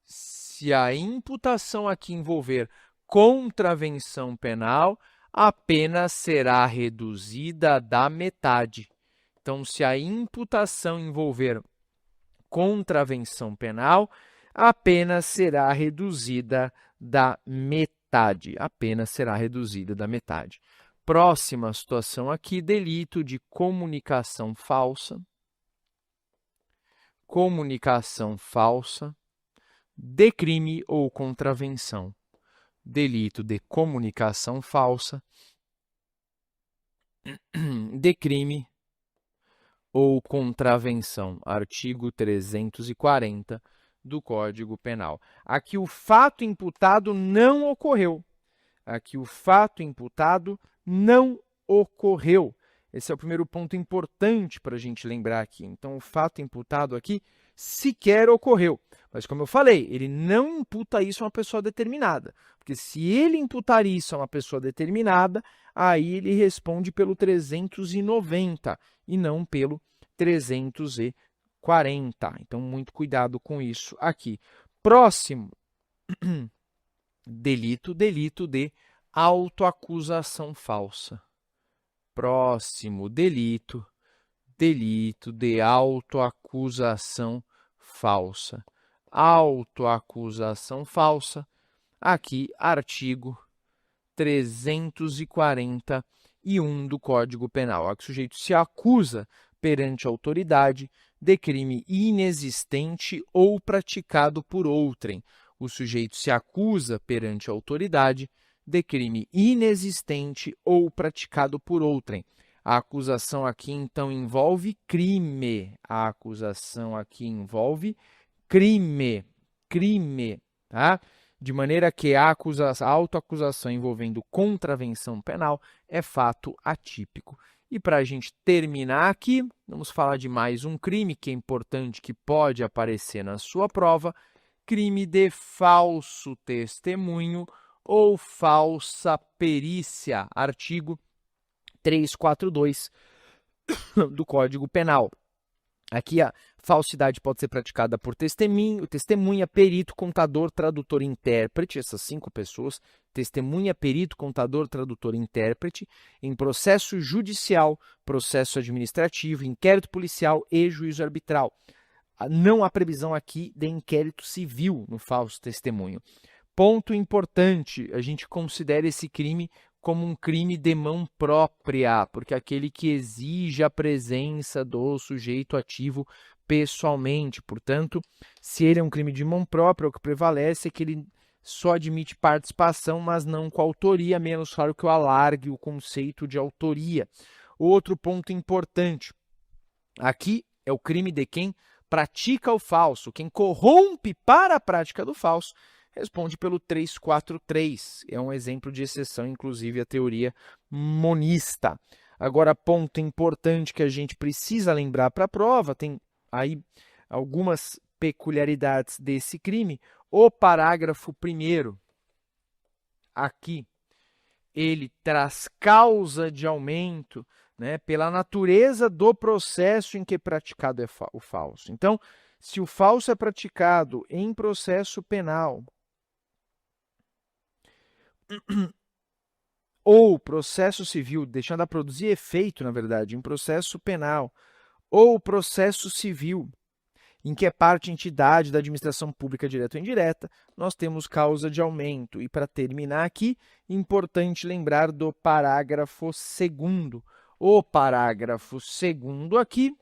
S1: se a imputação aqui envolver contravenção penal, a pena será reduzida da metade. Então, se a imputação envolver contravenção penal, a pena será reduzida da metade. A pena será reduzida da metade. Próxima situação aqui, delito de comunicação falsa. Comunicação falsa de crime ou contravenção. Delito de comunicação falsa de crime ou contravenção. Artigo 340 do Código Penal. Aqui o fato imputado não ocorreu. Aqui o fato imputado não ocorreu. Esse é o primeiro ponto importante para a gente lembrar aqui. Então, o fato imputado aqui sequer ocorreu. Mas, como eu falei, ele não imputa isso a uma pessoa determinada. Porque se ele imputar isso a uma pessoa determinada, aí ele responde pelo 390 e não pelo 340. Então, muito cuidado com isso aqui. Próximo, delito de autoacusação falsa. Próximo delito de autoacusação falsa. Autoacusação falsa, aqui artigo 341 do Código Penal. Aqui o sujeito se acusa perante a autoridade de crime inexistente ou praticado por outrem. O sujeito se acusa perante a autoridade de crime inexistente ou praticado por outrem. A acusação aqui, então, envolve crime. A acusação aqui envolve crime. Crime, tá? De maneira que a autoacusação envolvendo contravenção penal é fato atípico. E para a gente terminar aqui, vamos falar de mais um crime que é importante, que pode aparecer na sua prova: crime de falso testemunho ou falsa perícia, artigo 342 do Código Penal. Aqui a falsidade pode ser praticada por testemunha, perito, contador, tradutor e intérprete, essas 5 pessoas, testemunha, perito, contador, tradutor e intérprete, em processo judicial, processo administrativo, inquérito policial e juízo arbitral. Não há previsão aqui de inquérito civil no falso testemunho. Ponto importante, a gente considera esse crime como um crime de mão própria, porque é aquele que exige a presença do sujeito ativo pessoalmente. Portanto, se ele é um crime de mão própria, o que prevalece é que ele só admite participação, mas não com autoria, menos claro que eu alargue o conceito de autoria. Outro ponto importante, aqui é o crime de quem pratica o falso, quem corrompe para a prática do falso, responde pelo 343. É um exemplo de exceção, inclusive, à teoria monista. Agora, ponto importante que a gente precisa lembrar para a prova, tem aí algumas peculiaridades desse crime. O parágrafo 1º, aqui, ele traz causa de aumento, né, pela natureza do processo em que praticado é o falso. Então, se o falso é praticado em processo penal ou processo civil, deixando a produzir efeito, na verdade, em processo penal, ou processo civil, em que é parte entidade da administração pública direta ou indireta, nós temos causa de aumento. E para terminar aqui, importante lembrar do parágrafo 2º. O parágrafo 2º aqui,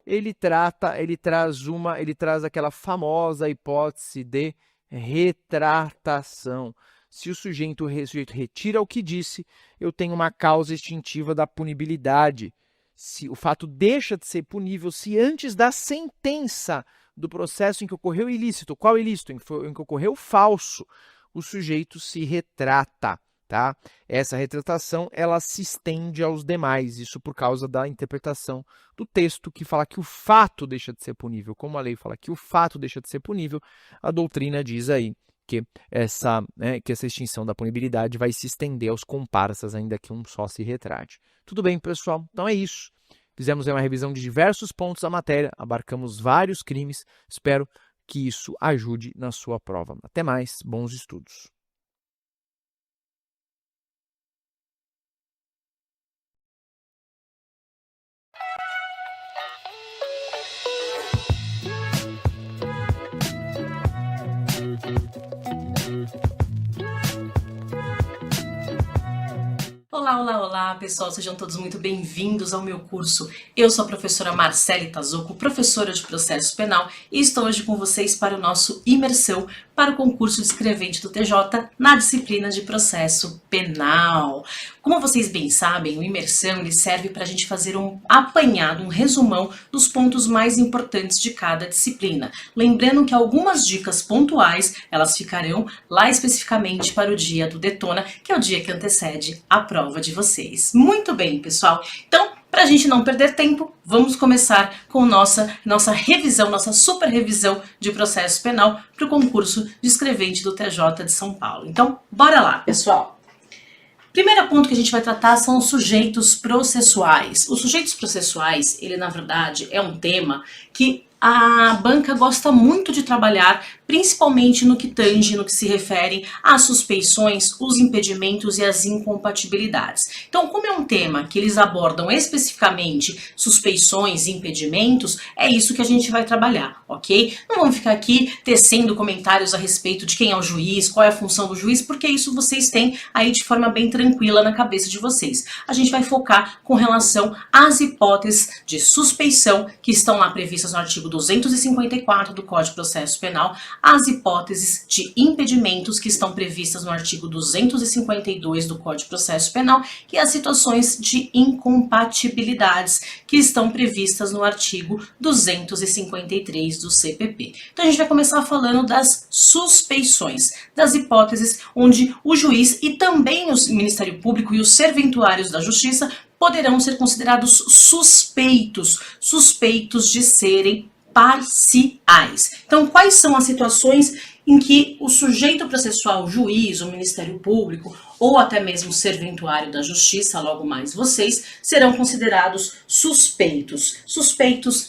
S1: ele traz aquela famosa hipótese de retratação. Se o sujeito retira o que disse, eu tenho uma causa extintiva da punibilidade. Se o fato deixa de ser punível se antes da sentença do processo em que ocorreu o ilícito, qual ilícito? Em que ocorreu o falso, o sujeito se retrata, tá? Essa retratação, ela se estende aos demais, isso por causa da interpretação do texto que fala que o fato deixa de ser punível. Como a lei fala que o fato deixa de ser punível, a doutrina diz aí que essa extinção da punibilidade vai se estender aos comparsas, ainda que um só se retrate. Tudo bem, pessoal? Então é isso. Fizemos uma revisão de diversos pontos da matéria, abarcamos vários crimes. Espero que isso ajude na sua prova. Até mais, bons estudos.
S2: Olá, olá, olá, pessoal, sejam todos muito bem-vindos ao meu curso. Eu sou a professora Marcele Tazuco, professora de processo penal, e estou hoje com vocês para o nosso imersão para o concurso de escrevente do TJ na disciplina de processo penal. Como vocês bem sabem, o imersão ele serve para a gente fazer um apanhado, um resumão dos pontos mais importantes de cada disciplina. Lembrando que algumas dicas pontuais, elas ficarão lá especificamente para o dia do Detona, que é o dia que antecede a prova de vocês. Muito bem, pessoal. Então, para a gente não perder tempo, vamos começar com nossa revisão, nossa super revisão de processo penal para o concurso de escrevente do TJ de São Paulo. Então, bora lá, pessoal. Primeiro ponto que a gente vai tratar são os sujeitos processuais. Os sujeitos processuais, ele na verdade é um tema que a banca gosta muito de trabalhar, principalmente no que tange, no que se refere às suspeições, os impedimentos e as incompatibilidades. Então, como é um tema que eles abordam especificamente suspeições e impedimentos, é isso que a gente vai trabalhar, ok? Não vamos ficar aqui tecendo comentários a respeito de quem é o juiz, qual é a função do juiz, porque isso vocês têm aí de forma bem tranquila na cabeça de vocês. A gente vai focar com relação às hipóteses de suspeição que estão lá previstas no artigo 254 do Código de Processo Penal, as hipóteses de impedimentos que estão previstas no artigo 252 do Código de Processo Penal e as situações de incompatibilidades que estão previstas no artigo 253 do CPP. Então a gente vai começar falando das suspeições, das hipóteses onde o juiz e também o Ministério Público e os serventuários da Justiça poderão ser considerados suspeitos de serem parciais. Então, quais são as situações em que o sujeito processual, o juiz, o Ministério Público ou até mesmo o serventuário da Justiça, logo mais vocês, serão considerados suspeitos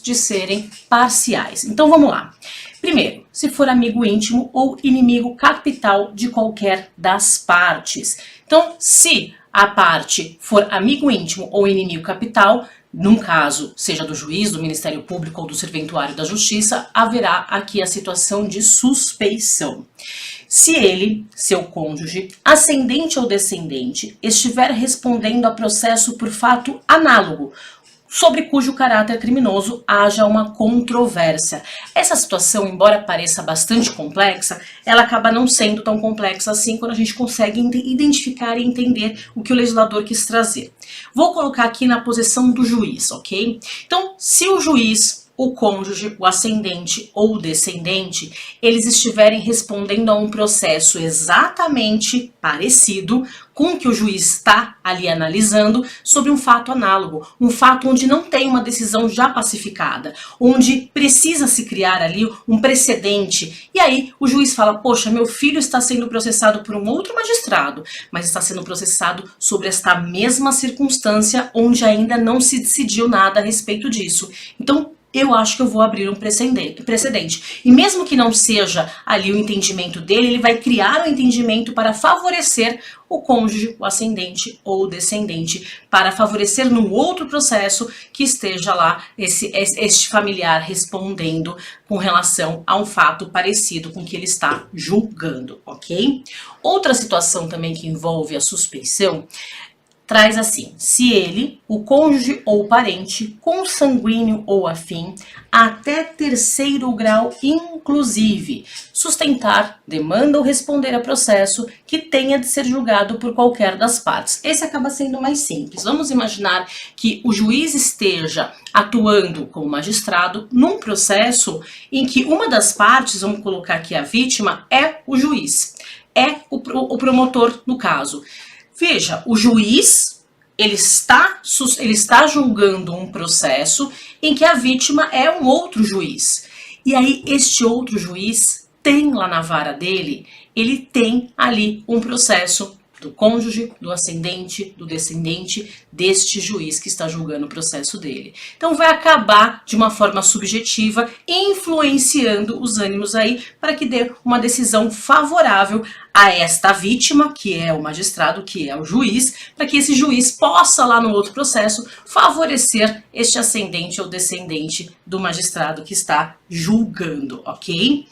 S2: de serem parciais. Então, vamos lá. Primeiro, se for amigo íntimo ou inimigo capital de qualquer das partes. Então, se a parte for amigo íntimo ou inimigo capital, num caso, seja do juiz, do Ministério Público ou do serventuário da Justiça, haverá aqui a situação de suspeição. Se ele, seu cônjuge, ascendente ou descendente, estiver respondendo a processo por fato análogo, sobre cujo caráter criminoso haja uma controvérsia. Essa situação, embora pareça bastante complexa, ela acaba não sendo tão complexa assim quando a gente consegue identificar e entender o que o legislador quis trazer. Vou colocar aqui na posição do juiz, ok? Então, se o juiz, o cônjuge, o ascendente ou o descendente, eles estiverem respondendo a um processo exatamente parecido com o que o juiz está ali analisando sobre um fato análogo, um fato onde não tem uma decisão já pacificada, onde precisa se criar ali um precedente. E aí o juiz fala, poxa, meu filho está sendo processado por um outro magistrado, mas está sendo processado sobre esta mesma circunstância onde ainda não se decidiu nada a respeito disso. Então, eu acho que eu vou abrir um precedente. E mesmo que não seja ali o entendimento dele, ele vai criar um entendimento para favorecer o cônjuge, o ascendente ou o descendente, para favorecer no outro processo que esteja lá este familiar respondendo com relação a um fato parecido com o que ele está julgando, ok? Outra situação também que envolve a suspeição traz assim, se ele, o cônjuge ou parente, consanguíneo ou afim, até terceiro grau inclusive, sustentar, demanda ou responder a processo que tenha de ser julgado por qualquer das partes. Esse acaba sendo mais simples. Vamos imaginar que o juiz esteja atuando como magistrado num processo em que uma das partes, vamos colocar aqui a vítima, é o juiz, é o promotor no caso. Veja, o juiz, ele está julgando um processo em que a vítima é um outro juiz. E aí, este outro juiz tem lá na vara dele, ele tem ali um processo do cônjuge, do ascendente, do descendente deste juiz que está julgando o processo dele. Então vai acabar de uma forma subjetiva, influenciando os ânimos aí para que dê uma decisão favorável a esta vítima, que é o magistrado, que é o juiz, para que esse juiz possa lá no outro processo favorecer este ascendente ou descendente do magistrado que está julgando, ok?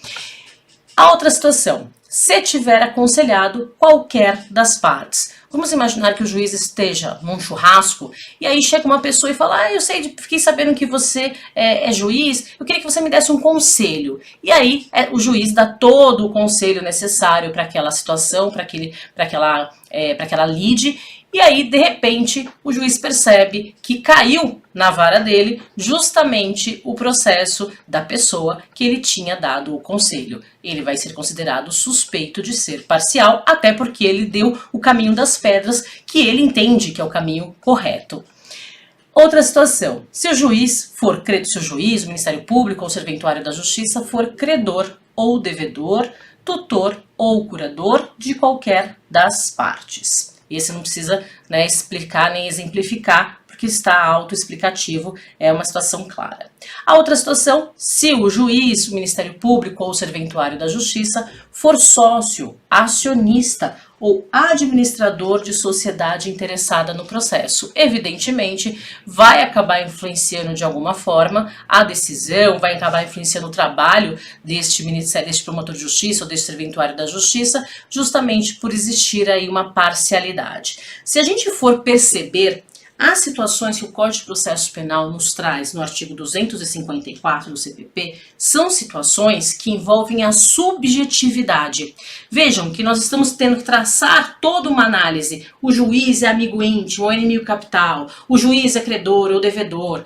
S2: A outra situação, se tiver aconselhado qualquer das partes. Vamos imaginar que o juiz esteja num churrasco e aí chega uma pessoa e fala: eu sei, fiquei sabendo que você é juiz, eu queria que você me desse um conselho. E aí o juiz dá todo o conselho necessário para aquela situação, para aquela lide. E aí, de repente, o juiz percebe que caiu na vara dele justamente o processo da pessoa que ele tinha dado o conselho. Ele vai ser considerado suspeito de ser parcial, até porque ele deu o caminho das pedras que ele entende que é o caminho correto. Outra situação, se o juiz, o Ministério Público ou o Serventuário da Justiça for credor ou devedor, tutor ou curador de qualquer das partes. Esse não precisa, né, explicar nem exemplificar, porque está autoexplicativo, é uma situação clara. A outra situação, se o juiz, o Ministério Público ou o Serventuário da Justiça for sócio, acionista ou administrador de sociedade interessada no processo. Evidentemente, vai acabar influenciando de alguma forma a decisão, vai acabar influenciando o trabalho deste ministério, deste promotor de justiça ou deste serventuário da justiça, justamente por existir aí uma parcialidade. Se a gente for perceber as situações que o Código de Processo Penal nos traz no artigo 254 do CPP são situações que envolvem a subjetividade. Vejam que nós estamos tendo que traçar toda uma análise. O juiz é amigo íntimo ou inimigo capital, o juiz é credor ou devedor,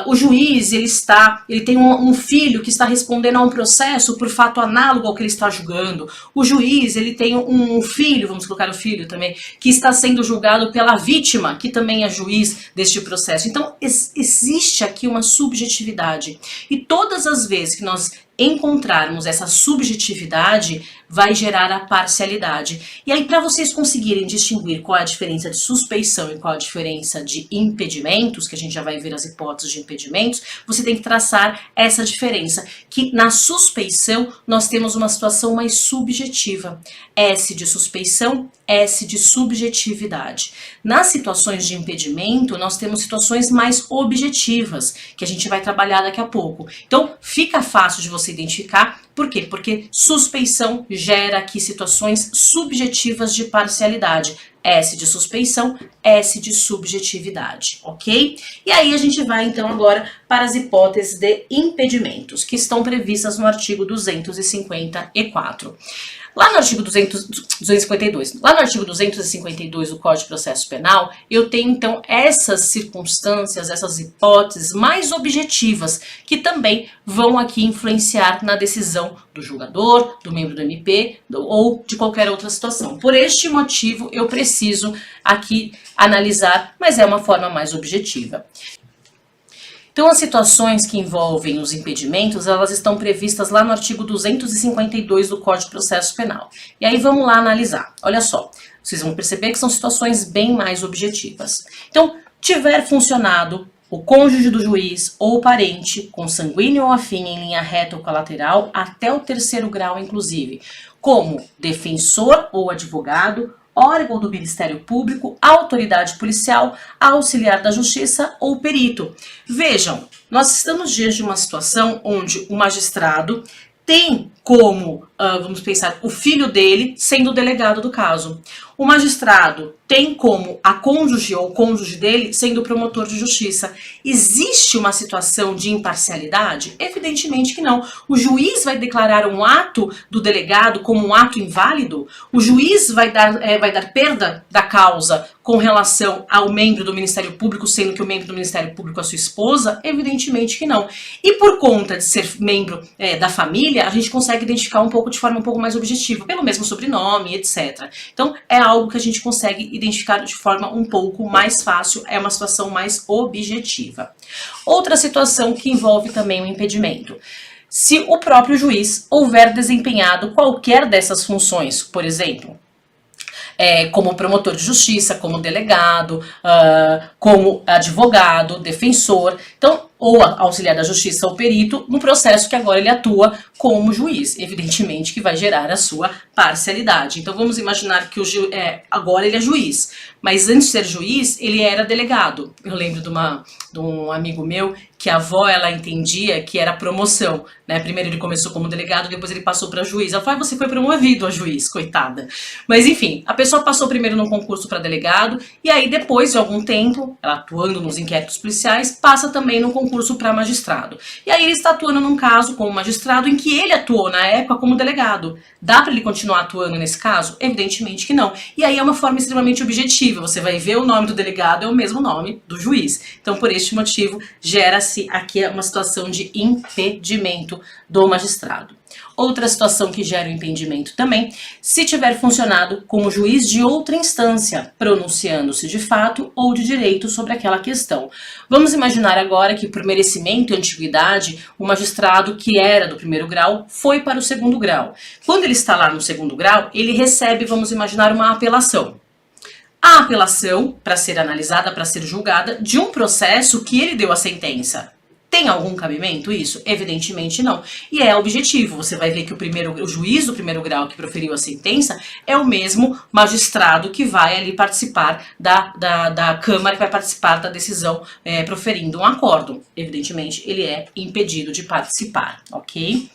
S2: o juiz ele tem um filho que está respondendo a um processo por fato análogo ao que ele está julgando, o juiz ele tem um filho, vamos colocar o filho também, que está sendo julgado pela vítima, que também é juiz deste processo. Então, existe aqui uma subjetividade. E todas as vezes que nós encontrarmos essa subjetividade, vai gerar a parcialidade. E aí, para vocês conseguirem distinguir qual é a diferença de suspeição e qual é a diferença de impedimentos, que a gente já vai ver as hipóteses de impedimentos, você tem que traçar essa diferença, que na suspeição nós temos uma situação mais subjetiva. S de suspeição, S de subjetividade. Nas situações de impedimento, nós temos situações mais objetivas, que a gente vai trabalhar daqui a pouco. Então, fica fácil de você identificar. Por quê? Porque suspeição gera aqui situações subjetivas de parcialidade. S de suspeição, S de subjetividade, ok? E aí a gente vai então agora para as hipóteses de impedimentos, que estão previstas no artigo 254. Lá no artigo 252, lá no artigo 252 do Código de Processo Penal, eu tenho então essas circunstâncias, essas hipóteses mais objetivas, que também vão aqui influenciar na decisão do julgador, do membro do MP ou de qualquer outra situação. Por este motivo, eu preciso aqui analisar, mas é uma forma mais objetiva. Então, as situações que envolvem os impedimentos, elas estão previstas lá no artigo 252 do Código de Processo Penal. E aí vamos lá analisar. Olha só, vocês vão perceber que são situações bem mais objetivas. Então, tiver funcionado o cônjuge do juiz ou o parente, consanguíneo ou afim em linha reta ou colateral, até o 3º grau, inclusive, como defensor ou advogado, órgão do Ministério Público, autoridade policial, auxiliar da justiça ou perito. Vejam, nós estamos diante de uma situação onde o magistrado tem como, vamos pensar, o filho dele sendo o delegado do caso. O magistrado tem como a cônjuge ou o cônjuge dele sendo o promotor de justiça. Existe uma situação de imparcialidade? Evidentemente que não. O juiz vai declarar um ato do delegado como um ato inválido? O juiz vai dar perda da causa com relação ao membro do Ministério Público, sendo que o membro do Ministério Público é a sua esposa? Evidentemente que não. E por conta de ser membro da família, a gente consegue identificar de forma um pouco mais objetiva, pelo mesmo sobrenome, etc. Então, é algo que a gente consegue identificar de forma um pouco mais fácil, é uma situação mais objetiva. Outra situação que envolve também o impedimento. Se o próprio juiz houver desempenhado qualquer dessas funções, por exemplo, como promotor de justiça, como delegado, como advogado, defensor, então, ou auxiliar da justiça ou perito, no processo que agora ele atua como juiz, evidentemente que vai gerar a sua parcialidade. Então vamos imaginar que agora ele é juiz, mas antes de ser juiz, ele era delegado. Eu lembro de um amigo meu que a avó, ela entendia que era promoção, né? Primeiro ele começou como delegado, depois ele passou para juiz. Ela falou, você foi promovido a juiz, coitada. Mas enfim, a pessoa passou primeiro num concurso para delegado, e aí depois de algum tempo, ela atuando nos inquéritos policiais, passa também no concurso para magistrado. E aí ele está atuando num caso como magistrado em que ele atuou na época como delegado. Dá para ele continuar atuando nesse caso? Evidentemente que não. E aí é uma forma extremamente objetiva. Você vai ver o nome do delegado é o mesmo nome do juiz. Então, por este motivo, gera-se aqui uma situação de impedimento do magistrado. Outra situação que gera o impedimento também, se tiver funcionado como juiz de outra instância, pronunciando-se de fato ou de direito sobre aquela questão. Vamos imaginar agora que, por merecimento e antiguidade, o magistrado que era do primeiro grau foi para o segundo grau. Quando ele está lá no segundo grau, ele recebe, vamos imaginar, uma apelação. A apelação, para ser analisada, para ser julgada, de um processo que ele deu a sentença. Tem algum cabimento isso? Evidentemente não. E é objetivo. Você vai ver que o juiz do primeiro grau que proferiu a sentença é o mesmo magistrado que vai ali participar da Câmara, que vai participar da decisão proferindo um acórdão. Evidentemente, ele é impedido de participar, ok?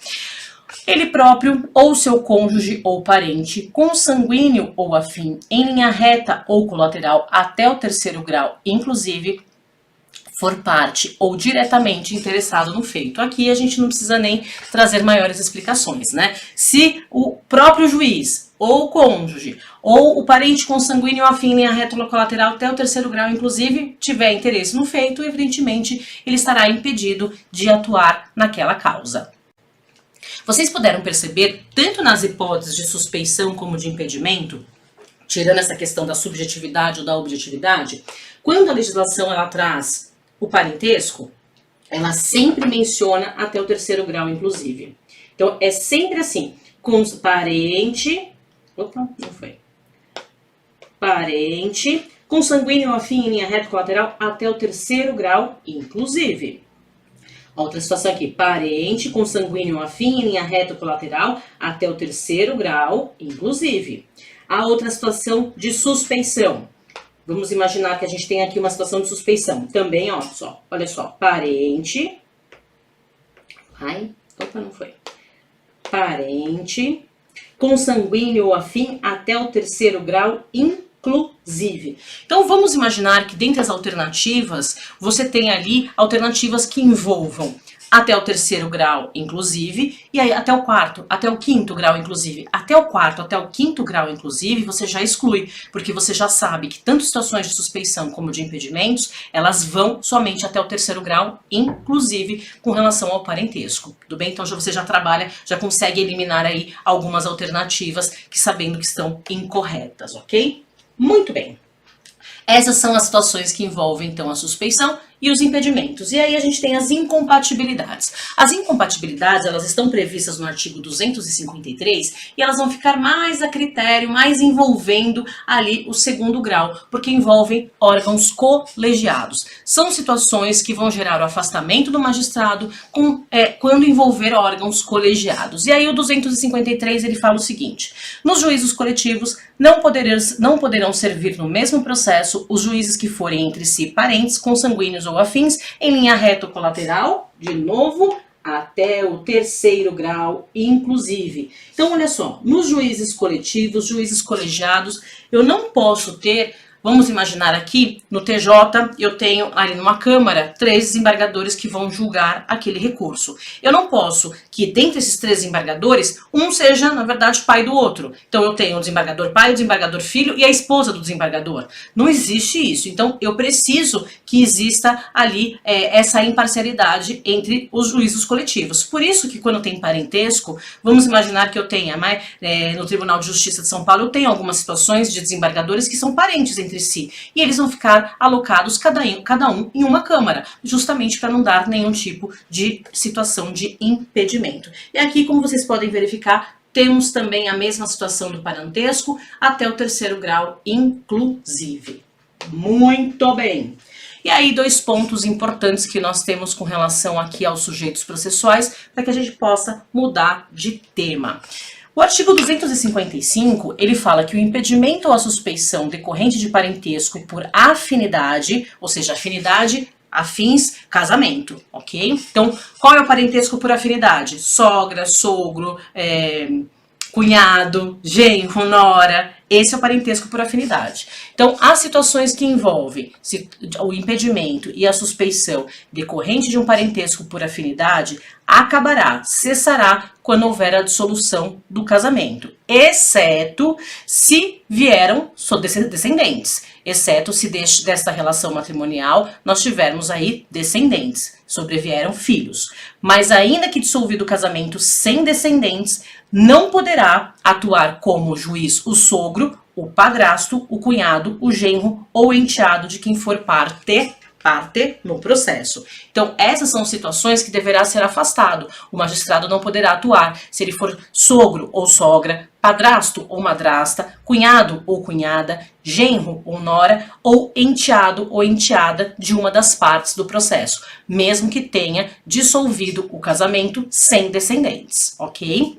S2: Ele próprio, ou seu cônjuge ou parente, consanguíneo ou afim, em linha reta ou colateral até o terceiro grau, inclusive, for parte ou diretamente interessado no feito. Aqui a gente não precisa nem trazer maiores explicações, né? Se o próprio juiz, ou o cônjuge, ou o parente consanguíneo afim em linha reta ou colateral até o terceiro grau, inclusive, tiver interesse no feito, evidentemente, ele estará impedido de atuar naquela causa. Vocês puderam perceber, tanto nas hipóteses de suspeição como de impedimento, tirando essa questão da subjetividade ou da objetividade, quando a legislação ela traz o parentesco, ela sempre menciona até o terceiro grau, inclusive. Então, é sempre assim, com parente, parente, consanguíneo afim em linha reta colateral até o terceiro grau, inclusive. Outra situação aqui, parente, consanguíneo afim em linha reta colateral até o terceiro grau, inclusive. A outra situação de suspeição. Vamos imaginar que a gente tem aqui uma situação de suspeição. Também, olha só, parente. Não foi. Parente, consanguíneo ou afim até o terceiro grau, inclusive. Então, vamos imaginar que dentre as alternativas, você tem ali alternativas que envolvam até o terceiro grau, inclusive, e aí até o quarto, até o quinto grau, inclusive. Até o quarto, até o quinto grau, inclusive, você já exclui, porque você já sabe que tanto situações de suspeição como de impedimentos, elas vão somente até o terceiro grau, inclusive com relação ao parentesco. Tudo bem? Então você já trabalha, já consegue eliminar aí algumas alternativas que sabendo que estão incorretas, ok? Muito bem. Essas são as situações que envolvem, então, a suspeição e os impedimentos. E aí a gente tem as incompatibilidades. As incompatibilidades, elas estão previstas no artigo 253 e elas vão ficar mais a critério, mais envolvendo ali o segundo grau, porque envolvem órgãos colegiados. São situações que vão gerar o afastamento do magistrado quando envolver órgãos colegiados. E aí o 253 ele fala o seguinte: nos juízos coletivos não poderão servir no mesmo processo os juízes que forem entre si parentes, consanguíneos ou afins, em linha reta ou colateral, de novo, até o terceiro grau, inclusive. Então, olha só, nos juízes coletivos, juízes colegiados, eu não posso ter, vamos imaginar aqui, no TJ, eu tenho ali numa Câmara 3 desembargadores que vão julgar aquele recurso. Eu não posso que, dentre esses 3 desembargadores, um seja, na verdade, pai do outro. Então, eu tenho o desembargador pai, o desembargador filho e a esposa do desembargador. Não existe isso. Então, eu preciso que exista ali essa imparcialidade entre os juízos coletivos. Por isso que, quando tem parentesco, vamos imaginar que eu tenha, no Tribunal de Justiça de São Paulo, eu tenho algumas situações de desembargadores que são parentes entre si. E eles vão ficar alocados cada um em uma Câmara, justamente para não dar nenhum tipo de situação de impedimento. E aqui, como vocês podem verificar, temos também a mesma situação do parentesco até o 3º grau, inclusive. Muito bem. E aí, 2 pontos importantes que nós temos com relação aqui aos sujeitos processuais, para que a gente possa mudar de tema. O artigo 255, ele fala que o impedimento ou a suspeição decorrente de parentesco por afinidade, ou seja, afinidade, afins, casamento, ok? Então, qual é o parentesco por afinidade? Sogra, sogro, cunhado, genro, nora, esse é o parentesco por afinidade. Então, as situações que envolvem o impedimento e a suspeição decorrente de um parentesco por afinidade cessará quando houver a dissolução do casamento, exceto se vieram descendentes, exceto se desta relação matrimonial nós tivermos aí descendentes, sobrevieram filhos. Mas ainda que dissolvido o casamento sem descendentes, não poderá atuar como juiz o sogro, o padrasto, o cunhado, o genro ou enteado de quem for parte no processo. Então, essas são situações que deverá ser afastado. O magistrado não poderá atuar se ele for sogro ou sogra, padrasto ou madrasta, cunhado ou cunhada, genro ou nora, ou enteado ou enteada de uma das partes do processo, mesmo que tenha dissolvido o casamento sem descendentes, ok?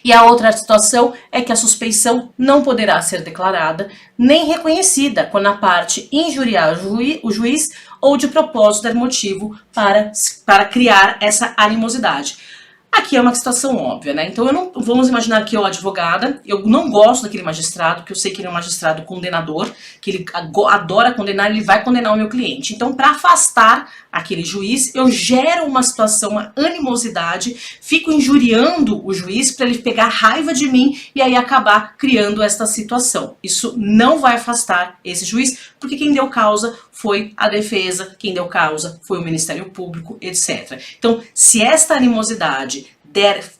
S2: E a outra situação é que a suspeição não poderá ser declarada nem reconhecida quando a parte injuriar o juiz ou de propósito der motivo para criar essa animosidade. Aqui é uma situação óbvia, né? Então, vamos imaginar que eu, advogada, eu não gosto daquele magistrado, porque eu sei que ele é um magistrado condenador, que ele adora condenar, ele vai condenar o meu cliente. Então, para afastar aquele juiz, eu gero uma situação, uma animosidade, fico injuriando o juiz para ele pegar raiva de mim e aí acabar criando esta situação. Isso não vai afastar esse juiz, porque quem deu causa foi a defesa, quem deu causa foi o Ministério Público, etc. Então, se esta animosidade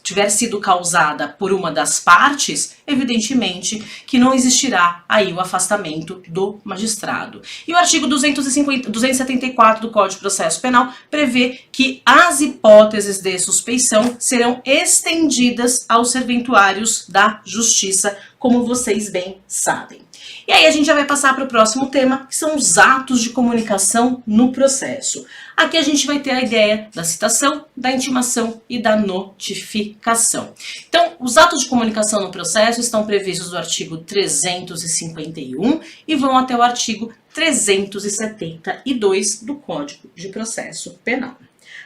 S2: tiver sido causada por uma das partes, evidentemente que não existirá aí o afastamento do magistrado. E o artigo 274 do Código de Processo Penal prevê que as hipóteses de suspeição serão estendidas aos serventuários da Justiça, como vocês bem sabem. E aí a gente já vai passar para o próximo tema, que são os atos de comunicação no processo. Aqui a gente vai ter a ideia da citação, da intimação e da notificação. Então, os atos de comunicação no processo estão previstos no artigo 351 e vão até o artigo 372 do Código de Processo Penal.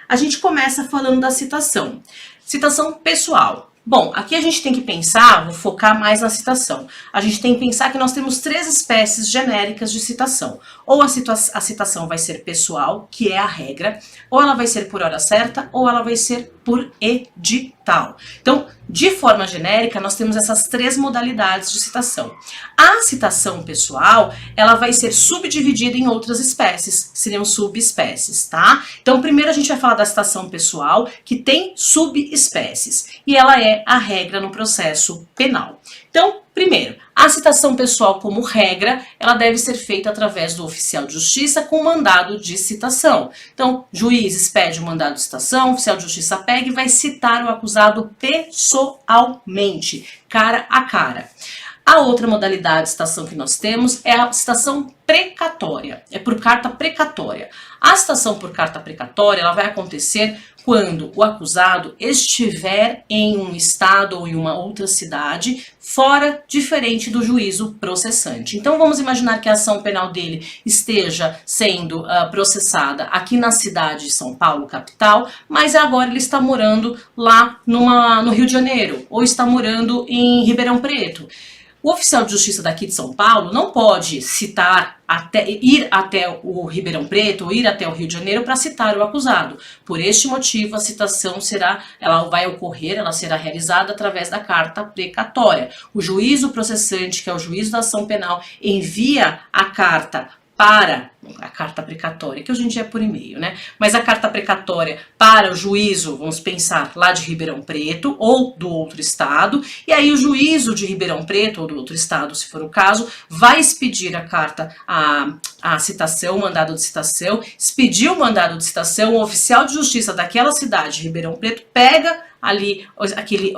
S2: A gente começa falando da citação. Citação pessoal. Bom, aqui a gente tem que pensar, vou focar mais na citação. A gente tem que pensar que nós temos 3 espécies genéricas de citação. Ou a citação vai ser pessoal, que é a regra, ou ela vai ser por hora certa, ou ela vai ser por edital. Então, de forma genérica, nós temos essas 3 modalidades de citação. A citação pessoal, ela vai ser subdividida em outras espécies, seriam subespécies, tá? Então, primeiro a gente vai falar da citação pessoal, que tem subespécies, e ela é a regra no processo penal. Então, primeiro, a citação pessoal como regra, ela deve ser feita através do oficial de justiça com mandado de citação. Então, juiz expede o mandado de citação, o oficial de justiça pega e vai citar o acusado pessoalmente, cara a cara. A outra modalidade de citação que nós temos é a citação precatória, é por carta precatória. A citação por carta precatória, ela vai acontecer quando o acusado estiver em um estado ou em uma outra cidade diferente do juízo processante. Então vamos imaginar que a ação penal dele esteja sendo processada aqui na cidade de São Paulo, capital, mas agora ele está morando lá no Rio de Janeiro ou está morando em Ribeirão Preto. O oficial de justiça daqui de São Paulo não pode ir até o Ribeirão Preto ou ir até o Rio de Janeiro para citar o acusado. Por este motivo, a citação ela será realizada através da carta precatória. O juízo processante, que é o juízo da ação penal, envia a carta precatória, que hoje em dia é por e-mail, né? Mas a carta precatória para o juízo, vamos pensar, lá de Ribeirão Preto ou do outro estado, e aí o juízo de Ribeirão Preto ou do outro estado, se for o caso, vai expedir a carta, a citação, o mandado de citação, expedir o mandado de citação, o oficial de justiça daquela cidade de Ribeirão Preto pega ali aquele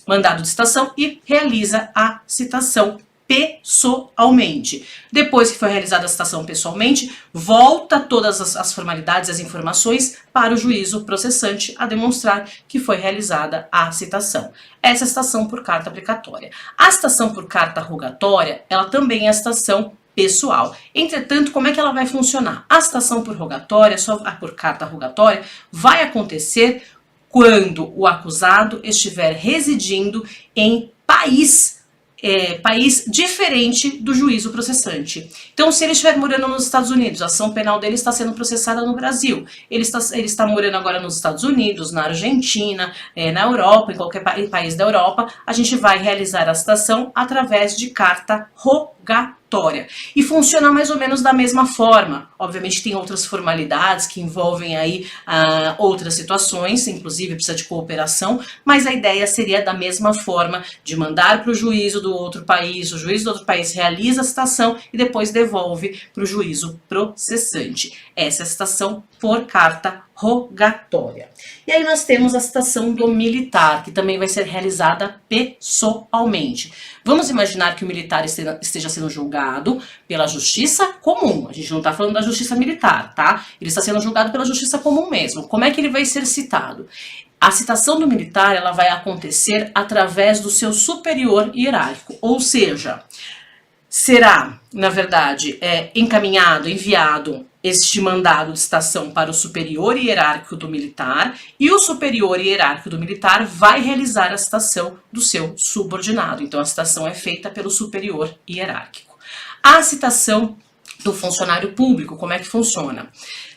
S2: mandado de citação e realiza a citação pessoalmente. Depois que foi realizada a citação pessoalmente, volta todas as formalidades, as informações para o juízo processante a demonstrar que foi realizada a citação. Essa é a citação por carta aplicatória. A citação por carta rogatória, ela também é a citação pessoal. Entretanto, como é que ela vai funcionar? A citação por rogatória, por carta rogatória, vai acontecer quando o acusado estiver residindo em país diferente do juízo processante. Então, se ele estiver morando nos Estados Unidos, a ação penal dele está sendo processada no Brasil, ele está morando agora nos Estados Unidos, na Argentina, na Europa, em qualquer país da Europa, a gente vai realizar a citação através de carta rogatória. E funciona mais ou menos da mesma forma. Obviamente tem outras formalidades que envolvem aí outras situações, inclusive precisa de cooperação, mas a ideia seria da mesma forma de mandar para o juízo do outro país, o juízo do outro país realiza a citação e depois devolve para o juízo processante. Essa é a citação por carta rogatória. E aí nós temos a citação do militar, que também vai ser realizada pessoalmente. Vamos imaginar que o militar esteja sendo julgado pela justiça comum. A gente não está falando da justiça militar, tá? Ele está sendo julgado pela justiça comum mesmo. Como é que ele vai ser citado? A citação do militar, ela vai acontecer através do seu superior hierárquico, ou seja, será, na verdade, enviado este mandado de citação para o superior hierárquico do militar e o superior hierárquico do militar vai realizar a citação do seu subordinado. Então, a citação é feita pelo superior hierárquico. A citação do funcionário público, como é que funciona?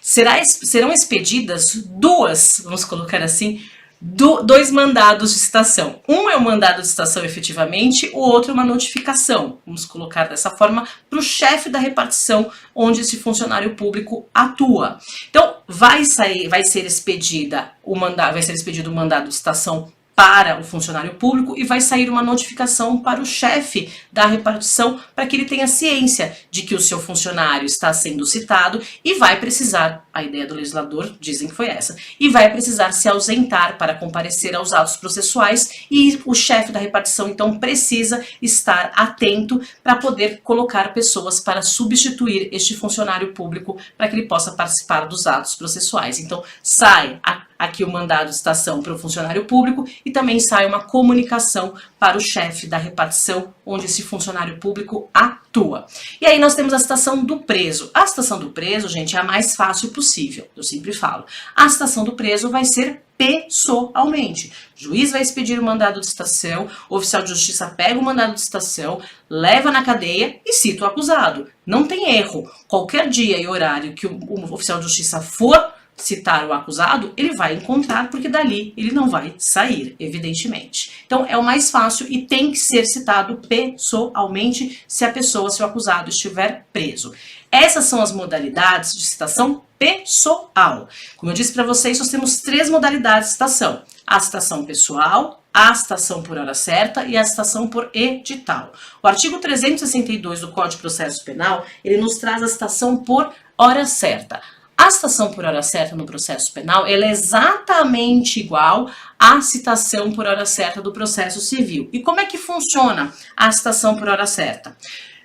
S2: Serão expedidas duas, vamos colocar assim, dois mandados de citação. Um é o mandado de citação efetivamente, o outro é uma notificação, vamos colocar dessa forma, para o chefe da repartição onde esse funcionário público atua. Então, vai ser expedido o mandado de citação para o funcionário público e vai sair uma notificação para o chefe da repartição para que ele tenha ciência de que o seu funcionário está sendo citado e vai precisar, a ideia do legislador dizem que foi essa, e vai precisar se ausentar para comparecer aos atos processuais e o chefe da repartição então precisa estar atento para poder colocar pessoas para substituir este funcionário público para que ele possa participar dos atos processuais. Então sai aqui o mandado de citação para o funcionário público e também sai uma comunicação para o chefe da repartição onde esse funcionário público atua. E aí nós temos a citação do preso. A citação do preso, gente, é a mais fácil possível, eu sempre falo. A citação do preso vai ser pessoalmente. O juiz vai expedir o mandado de citação, o oficial de justiça pega o mandado de citação, leva na cadeia e cita o acusado. Não tem erro. Qualquer dia e horário que o oficial de justiça for citar o acusado, ele vai encontrar, porque dali ele não vai sair, evidentemente. Então, é o mais fácil e tem que ser citado pessoalmente se o acusado estiver preso. Essas são as modalidades de citação pessoal. Como eu disse para vocês, nós temos 3 modalidades de citação. A citação pessoal, a citação por hora certa e a citação por edital. O artigo 362 do Código de Processo Penal, ele nos traz a citação por hora certa. A citação por hora certa no processo penal ela é exatamente igual à citação por hora certa do processo civil. E como é que funciona a citação por hora certa?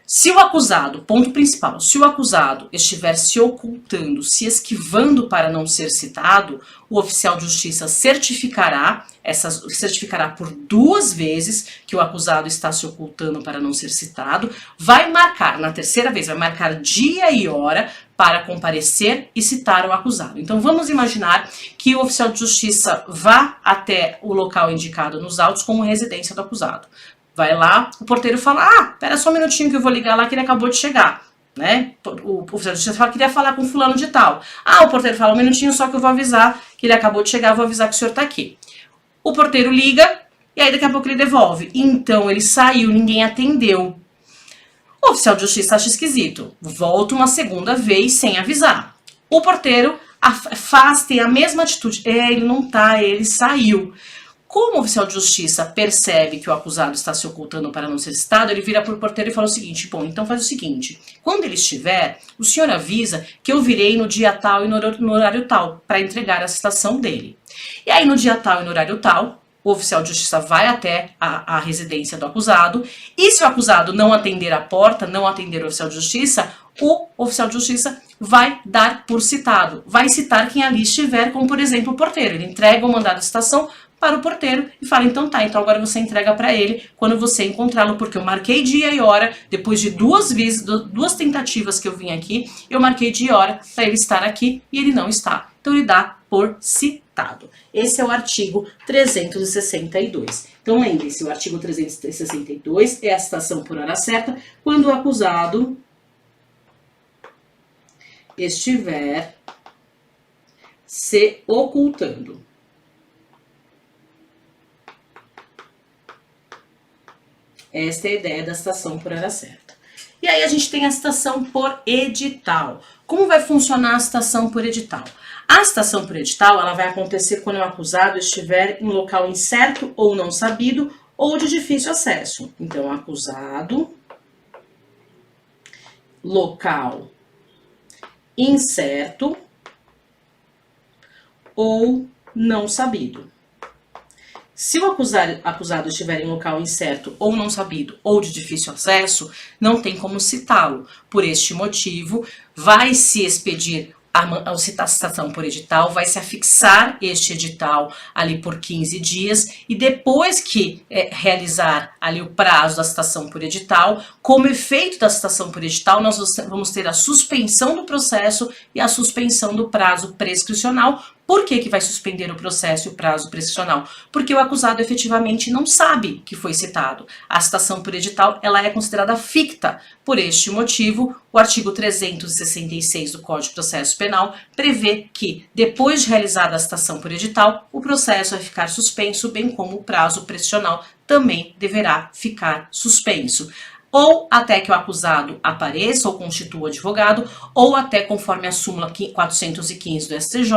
S2: Se o acusado, ponto principal, se o acusado estiver se ocultando, se esquivando para não ser citado, o oficial de justiça certificará por 2 vezes que o acusado está se ocultando para não ser citado, vai marcar, na terceira vez, vai marcar dia e hora para comparecer e citar o acusado. Então vamos imaginar que o oficial de justiça vá até o local indicado nos autos como residência do acusado. Vai lá, o porteiro fala, espera só um minutinho que eu vou ligar lá que ele acabou de chegar, né? O oficial de justiça fala, queria falar com fulano de tal. O porteiro fala, um minutinho só que eu vou avisar que ele acabou de chegar, vou avisar que o senhor tá aqui. O porteiro liga e aí daqui a pouco ele devolve. Então ele saiu, ninguém atendeu. O oficial de justiça acha esquisito, volta uma segunda vez sem avisar. O porteiro tem a mesma atitude, ele não tá, ele saiu. Como o oficial de justiça percebe que o acusado está se ocultando para não ser citado, ele vira para o porteiro e fala o seguinte: bom, então faz o seguinte, quando ele estiver, o senhor avisa que eu virei no dia tal e no horário tal para entregar a citação dele. E aí no dia tal e no horário tal, o oficial de justiça vai até a residência do acusado, e se o acusado não atender a porta, não atender o oficial de justiça, o oficial de justiça vai dar por citado, vai citar quem ali estiver, como por exemplo o porteiro. Ele entrega o mandado de citação para o porteiro e fala: então tá, então agora você entrega para ele quando você encontrá-lo, porque eu marquei dia e hora, depois de duas tentativas que eu vim aqui, eu marquei dia e hora para ele estar aqui e ele não está. Então ele dá por citado. Esse é o artigo 362. Então lembre-se, o artigo 362 é a citação por hora certa quando o acusado estiver se ocultando. Esta é a ideia da citação por hora certa. E aí a gente tem a citação por edital. Como vai funcionar a citação por edital? A citação por edital, ela vai acontecer quando o acusado estiver em local incerto ou não sabido ou de difícil acesso. Então, acusado, local incerto ou não sabido. Se o acusado estiver em local incerto ou não sabido ou de difícil acesso, não tem como citá-lo. Por este motivo, vai se expedir a citação por edital, vai se afixar este edital ali por 15 dias e depois que realizar ali o prazo da citação por edital, como efeito da citação por edital, nós vamos ter a suspensão do processo e a suspensão do prazo prescricional. Por que vai suspender o processo e o prazo prescricional? Porque o acusado efetivamente não sabe que foi citado. A citação por edital, ela é considerada ficta. Por este motivo, o artigo 366 do Código de Processo Penal prevê que, depois de realizada a citação por edital, o processo vai ficar suspenso, bem como o prazo prescricional também deverá ficar suspenso. Ou até que o acusado apareça ou constitua advogado, ou até conforme a súmula 415 do STJ,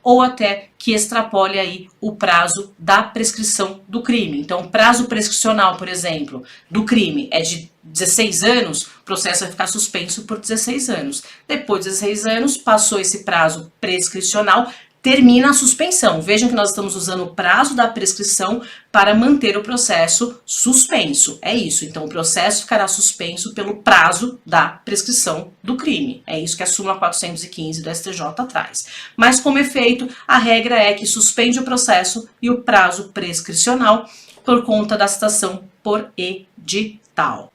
S2: ou até que extrapole aí o prazo da prescrição do crime. Então, o prazo prescricional, por exemplo, do crime é de 16 anos, o processo vai ficar suspenso por 16 anos. Depois de 16 anos, passou esse prazo prescricional, termina a suspensão. Vejam que nós estamos usando o prazo da prescrição para manter o processo suspenso. É isso. Então, o processo ficará suspenso pelo prazo da prescrição do crime. É isso que a súmula 415 do STJ traz. Mas, como efeito, a regra é que suspende o processo e o prazo prescricional por conta da citação por edital.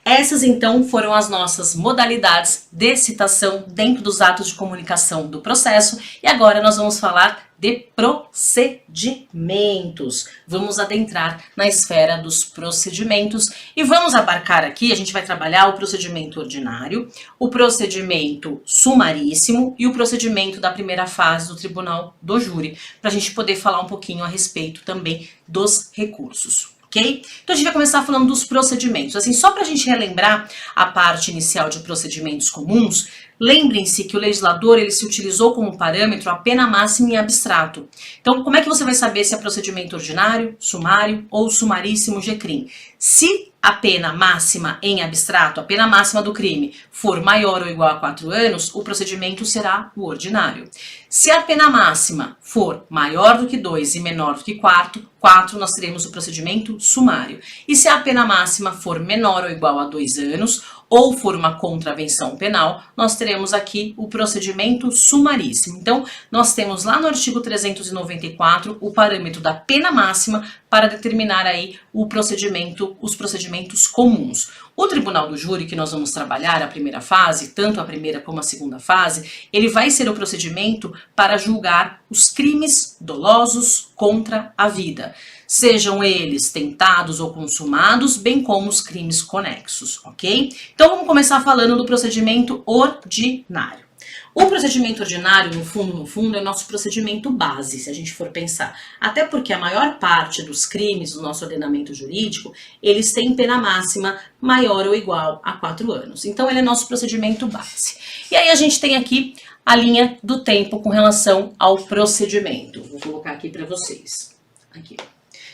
S2: Essas, então, foram as nossas modalidades de citação dentro dos atos de comunicação do processo. E agora nós vamos falar de procedimentos. Vamos adentrar na esfera dos procedimentos e vamos abarcar aqui, a gente vai trabalhar o procedimento ordinário, o procedimento sumaríssimo e o procedimento da primeira fase do tribunal do júri, para a gente poder falar um pouquinho a respeito também dos recursos. Ok? Então a gente vai começar falando dos procedimentos. Assim, só para a gente relembrar a parte inicial de procedimentos comuns, lembrem-se que o legislador ele se utilizou como parâmetro a pena máxima em abstrato. Então, como é que você vai saber se é procedimento ordinário, sumário ou sumaríssimo G-CRIM? Se a pena máxima em abstrato, a pena máxima do crime, for maior ou igual a 4 anos, o procedimento será o ordinário. Se a pena máxima for maior do que 2 e menor do que 4, nós teremos o procedimento sumário. E se a pena máxima for menor ou igual a 2 anos, ou for uma contravenção penal, nós teremos aqui o procedimento sumaríssimo. Então, nós temos lá no artigo 394 o parâmetro da pena máxima para determinar aí os procedimentos comuns. O tribunal do júri que nós vamos trabalhar, a primeira fase, tanto a primeira como a segunda fase, ele vai ser o procedimento para julgar os crimes dolosos contra a vida, sejam eles tentados ou consumados, bem como os crimes conexos, ok? Então vamos começar falando do procedimento ordinário. O procedimento ordinário, no fundo, é o nosso procedimento base, se a gente for pensar. Até porque a maior parte dos crimes do nosso ordenamento jurídico, eles têm pena máxima maior ou igual a 4 anos. Então, ele é nosso procedimento base. E aí a gente tem aqui a linha do tempo com relação ao procedimento. Vou colocar aqui para vocês. Aqui.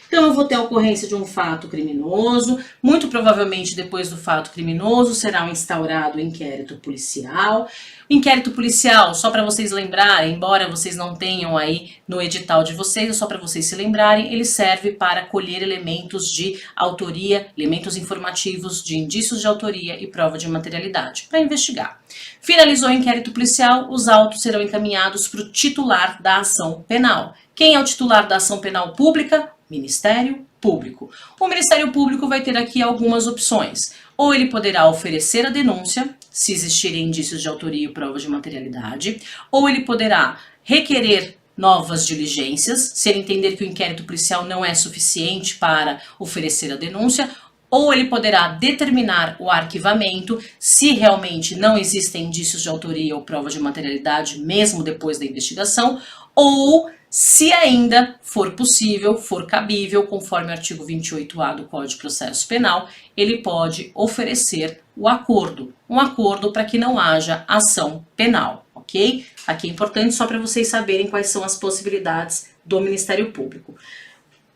S2: Então, eu vou ter a ocorrência de um fato criminoso, muito provavelmente depois do fato criminoso será instaurado o inquérito policial. O inquérito policial, só para vocês lembrarem, embora vocês não tenham aí no edital de vocês, é só para vocês se lembrarem, ele serve para colher elementos de autoria, elementos informativos de indícios de autoria e prova de materialidade, para investigar. Finalizou o inquérito policial, os autos serão encaminhados para o titular da ação penal. Quem é o titular da ação penal pública? Ministério Público. O Ministério Público vai ter aqui algumas opções. Ou ele poderá oferecer a denúncia, se existirem indícios de autoria e provas de materialidade, ou ele poderá requerer novas diligências, se ele entender que o inquérito policial não é suficiente para oferecer a denúncia, ou ele poderá determinar o arquivamento, se realmente não existem indícios de autoria ou provas de materialidade, mesmo depois da investigação, ou se ainda for possível, for cabível, conforme o artigo 28A do Código de Processo Penal, ele pode oferecer o acordo, um acordo para que não haja ação penal, ok? Aqui é importante só para vocês saberem quais são as possibilidades do Ministério Público.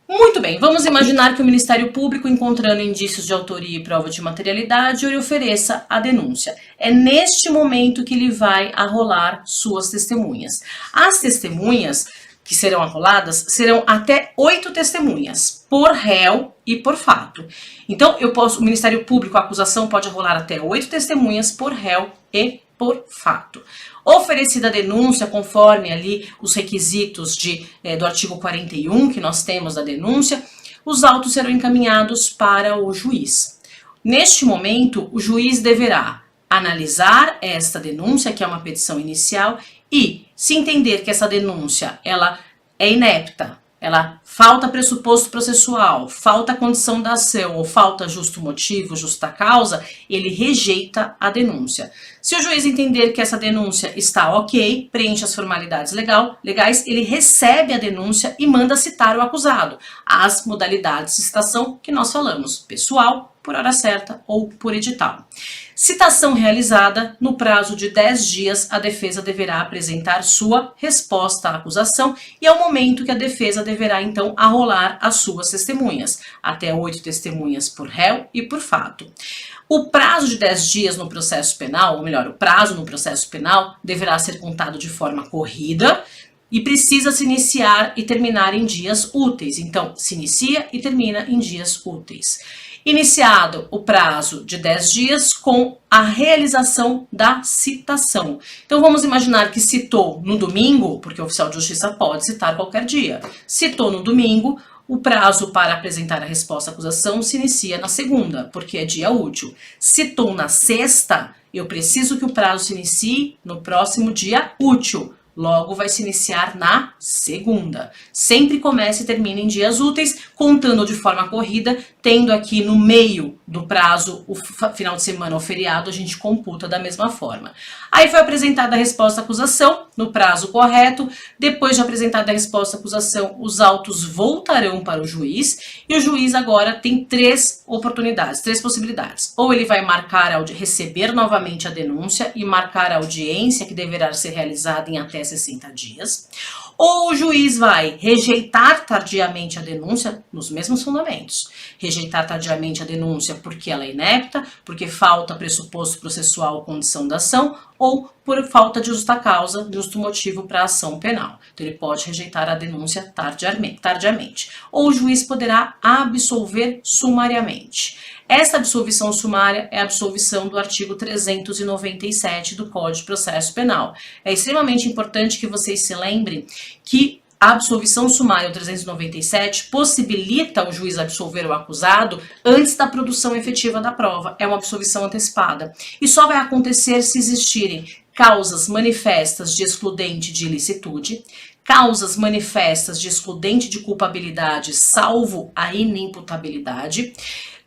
S2: Muito bem, vamos imaginar que o Ministério Público, encontrando indícios de autoria e prova de materialidade, ele ofereça a denúncia. É neste momento que ele vai arrolar suas testemunhas. As testemunhas que serão arroladas serão até 8 testemunhas, por réu e por fato. Então, o Ministério Público, a acusação pode arrolar até 8 testemunhas por réu e por fato. Oferecida a denúncia, conforme ali os requisitos do artigo 41 que nós temos da denúncia, os autos serão encaminhados para o juiz. Neste momento, o juiz deverá analisar esta denúncia, que é uma petição inicial, e se entender que essa denúncia ela é inepta, ela falta pressuposto processual, falta condição da ação ou falta justo motivo, justa causa, ele rejeita a denúncia. Se o juiz entender que essa denúncia está ok, preenche as formalidades legais, ele recebe a denúncia e manda citar o acusado. As modalidades de citação que nós falamos, pessoal, por hora certa ou por edital. Citação realizada, no prazo de 10 dias, a defesa deverá apresentar sua resposta à acusação e é o momento que a defesa deverá, então, arrolar as suas testemunhas, até 8 testemunhas por réu e por fato. O prazo de 10 dias no processo penal, ou melhor, o prazo no processo penal, deverá ser contado de forma corrida e precisa se iniciar e terminar em dias úteis. Então, se inicia e termina em dias úteis. Iniciado o prazo de 10 dias com a realização da citação. Então vamos imaginar que citou no domingo, porque o oficial de justiça pode citar qualquer dia. Citou no domingo, o prazo para apresentar a resposta à acusação se inicia na segunda, porque é dia útil. Citou na sexta, eu preciso que o prazo se inicie no próximo dia útil. Logo, vai se iniciar na segunda. Sempre começa e termina em dias úteis, contando de forma corrida, tendo aqui no meio do prazo o final de semana ou feriado, a gente computa da mesma forma. Aí foi apresentada a resposta à acusação, no prazo correto. Depois de apresentada a resposta à acusação, os autos voltarão para o juiz. E o juiz agora tem 3 oportunidades, 3 possibilidades. Ou ele vai marcar, receber novamente a denúncia e marcar a audiência, que deverá ser realizada em até 60 dias, ou o juiz vai rejeitar tardiamente a denúncia nos mesmos fundamentos. Rejeitar tardiamente a denúncia porque ela é inepta, porque falta pressuposto processual ou condição da ação, ou por falta de justa causa, justo motivo para a ação penal. Então ele pode rejeitar a denúncia tardiamente. Ou o juiz poderá absolver sumariamente. Esta absolvição sumária é a absolvição do artigo 397 do Código de Processo Penal. É extremamente importante que vocês se lembrem que a absolvição sumária 397 possibilita o juiz absolver o acusado antes da produção efetiva da prova. É uma absolvição antecipada. E só vai acontecer se existirem causas manifestas de excludente de ilicitude, causas manifestas de excludente de culpabilidade, salvo a inimputabilidade,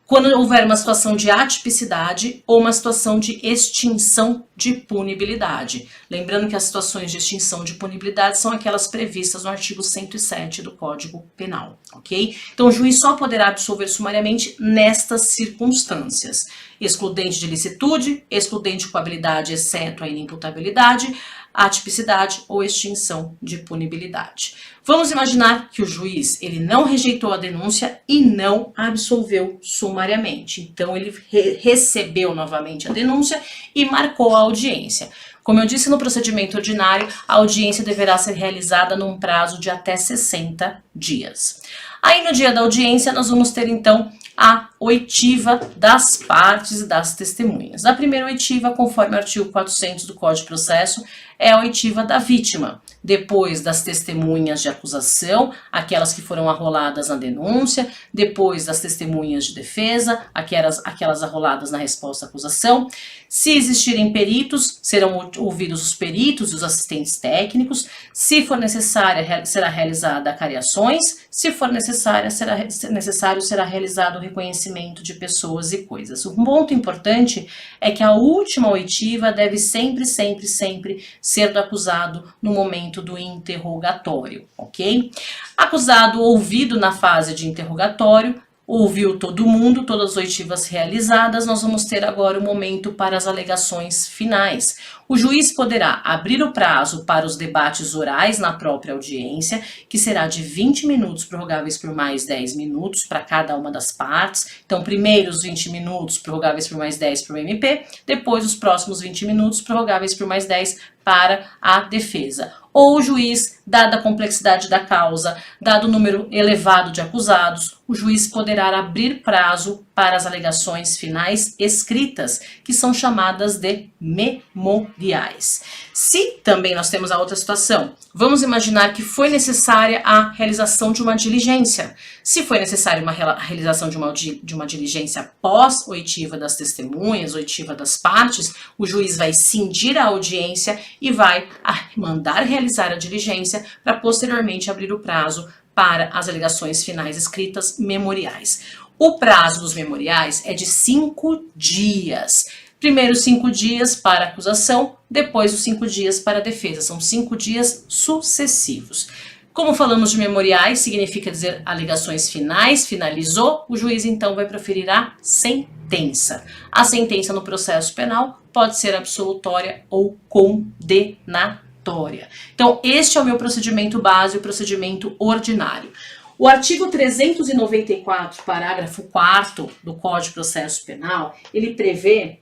S2: quando houver uma situação de atipicidade ou uma situação de extinção de punibilidade. Lembrando que as situações de extinção de punibilidade são aquelas previstas no artigo 107 do Código Penal, ok? Então o juiz só poderá absolver sumariamente nestas circunstâncias: excludente de ilicitude, excludente de culpabilidade, exceto a inimputabilidade, atipicidade ou extinção de punibilidade. Vamos imaginar que o juiz ele não rejeitou a denúncia e não absolveu sumariamente. Então ele recebeu novamente a denúncia e marcou a audiência. Como eu disse no procedimento ordinário, a audiência deverá ser realizada num prazo de até 60 dias. Aí no dia da audiência nós vamos ter então a oitiva das partes e das testemunhas. A primeira oitiva, conforme o artigo 400 do Código de Processo, é a oitiva da vítima. Depois das testemunhas de acusação, aquelas que foram arroladas na denúncia, depois das testemunhas de defesa, aquelas arroladas na resposta à acusação. Se existirem peritos, serão ouvidos os peritos e os assistentes técnicos. Se for necessária, será realizada cariações. Se for necessário, será realizado o reconhecimento de pessoas e coisas. Um ponto importante é que a última oitiva deve sempre ser do acusado no momento do interrogatório, ok? Acusado ouvido na fase de interrogatório, ouviu todo mundo, todas as oitivas realizadas, nós vamos ter agora o momento para as alegações finais. O juiz poderá abrir o prazo para os debates orais na própria audiência, que será de 20 minutos, prorrogáveis por mais 10 minutos para cada uma das partes. Então, primeiro os 20 minutos, prorrogáveis por mais 10 para o MP, depois os próximos 20 minutos, prorrogáveis por mais 10 para a defesa. Ou o juiz, dada a complexidade da causa, dado o número elevado de acusados, o juiz poderá abrir prazo para as alegações finais escritas, que são chamadas de memoriais. Se também nós temos a outra situação, vamos imaginar que foi necessária a realização de uma diligência. Se foi necessária a realização de uma diligência pós-oitiva das testemunhas, oitiva das partes, o juiz vai cindir a audiência e vai mandar realizar a diligência para posteriormente abrir o prazo para as alegações finais escritas memoriais. O prazo dos memoriais é de 5 dias. Primeiro 5 dias para a acusação, depois os 5 dias para a defesa. São 5 dias sucessivos. Como falamos de memoriais, significa dizer alegações finais, finalizou, o juiz então vai proferir a sentença. A sentença no processo penal pode ser absolutória ou condenatória. Então, este é o meu procedimento base, o procedimento ordinário. O artigo 394, parágrafo 4º do Código de Processo Penal, ele prevê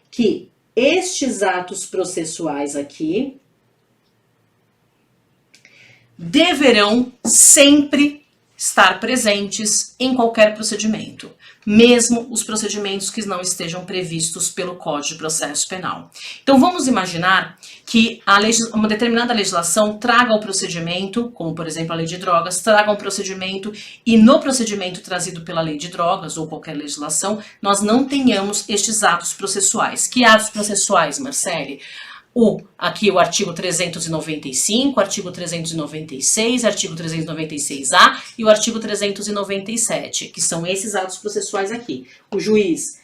S2: que estes atos processuais aqui deverão sempre estar presentes em qualquer procedimento, mesmo os procedimentos que não estejam previstos pelo Código de Processo Penal. Então vamos imaginar que uma determinada legislação traga o procedimento, como por exemplo a lei de drogas, traga um procedimento e no procedimento trazido pela lei de drogas ou qualquer legislação, nós não tenhamos estes atos processuais. Que atos processuais, Marcele? Aqui o artigo 395, artigo 396, artigo 396A e o artigo 397, que são esses atos processuais aqui. O juiz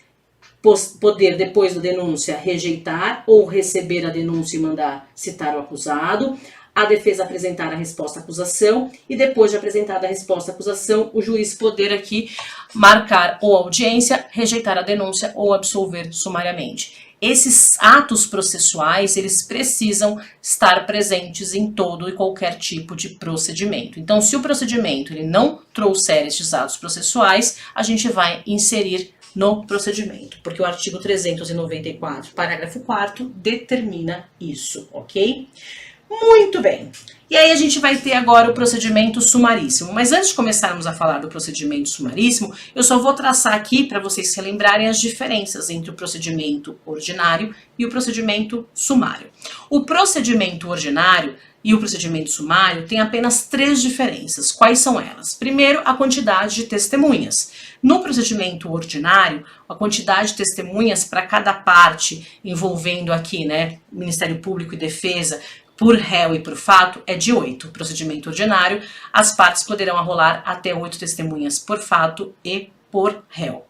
S2: poder, depois da denúncia, rejeitar ou receber a denúncia e mandar citar o acusado, a defesa apresentar a resposta à acusação e depois de apresentada a resposta à acusação, o juiz poder aqui marcar ou audiência, rejeitar a denúncia ou absolver sumariamente. Esses atos processuais, eles precisam estar presentes em todo e qualquer tipo de procedimento. Então, se o procedimento ele não trouxer estes atos processuais, a gente vai inserir no procedimento, porque o artigo 394, parágrafo 4º, determina isso, ok? Muito bem. E aí a gente vai ter agora o procedimento sumaríssimo. Mas antes de começarmos a falar do procedimento sumaríssimo, eu só vou traçar aqui para vocês se lembrarem as diferenças entre o procedimento ordinário e o procedimento sumário. O procedimento ordinário e o procedimento sumário têm apenas 3 diferenças. Quais são elas? Primeiro, a quantidade de testemunhas. No procedimento ordinário, a quantidade de testemunhas para cada parte envolvendo aqui, né, Ministério Público e Defesa, por réu e por fato, é de 8. Procedimento ordinário, as partes poderão arrolar até 8 testemunhas por fato e por réu.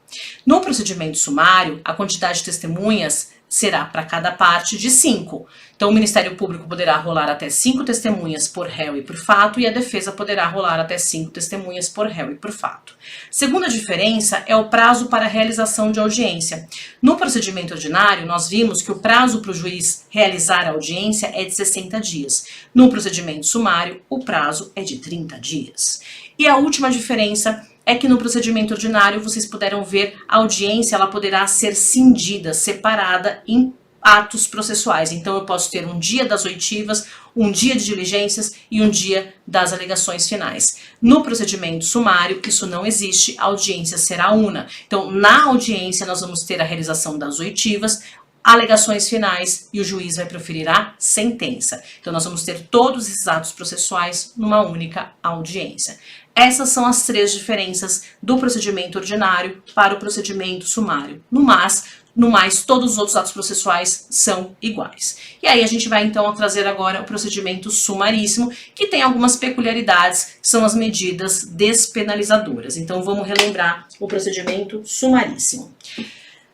S2: No procedimento sumário, a quantidade de testemunhas será para cada parte de 5. Então, o Ministério Público poderá rolar até 5 testemunhas por réu e por fato, e a defesa poderá rolar até 5 testemunhas por réu e por fato. Segunda diferença é o prazo para a realização de audiência. No procedimento ordinário, nós vimos que o prazo para o juiz realizar a audiência é de 60 dias. No procedimento sumário, o prazo é de 30 dias. E a última diferença é que no procedimento ordinário, vocês puderam ver, a audiência ela poderá ser cindida, separada em atos processuais. Então, eu posso ter um dia das oitivas, um dia de diligências e um dia das alegações finais. No procedimento sumário, isso não existe, a audiência será una. Então, na audiência, nós vamos ter a realização das oitivas, alegações finais e o juiz vai proferir a sentença. Então, nós vamos ter todos esses atos processuais numa única audiência. Essas são as 3 diferenças do procedimento ordinário para o procedimento sumário. No mais, todos os outros atos processuais são iguais. E aí a gente vai então trazer agora o procedimento sumaríssimo, que tem algumas peculiaridades, que são as medidas despenalizadoras. Então vamos relembrar o procedimento sumaríssimo.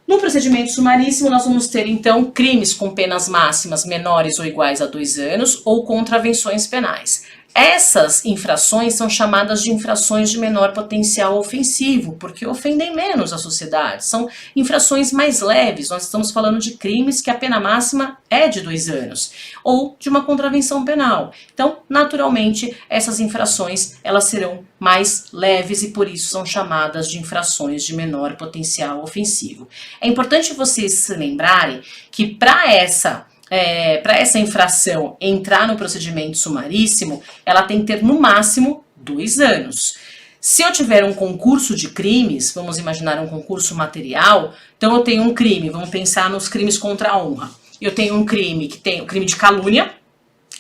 S2: No procedimento sumaríssimo, nós vamos ter, então, crimes com penas máximas menores ou iguais a 2 anos ou contravenções penais. Essas infrações são chamadas de infrações de menor potencial ofensivo, porque ofendem menos a sociedade. São infrações mais leves, nós estamos falando de crimes que a pena máxima é de 2 anos, ou de uma contravenção penal. Então, naturalmente, essas infrações elas serão mais leves e por isso são chamadas de infrações de menor potencial ofensivo. É importante vocês se lembrarem que para essa infração entrar no procedimento sumaríssimo, ela tem que ter no máximo 2 anos. Se eu tiver um concurso de crimes, vamos imaginar um concurso material, então eu tenho um crime, vamos pensar nos crimes contra a honra. Eu tenho um crime que tem o crime de calúnia,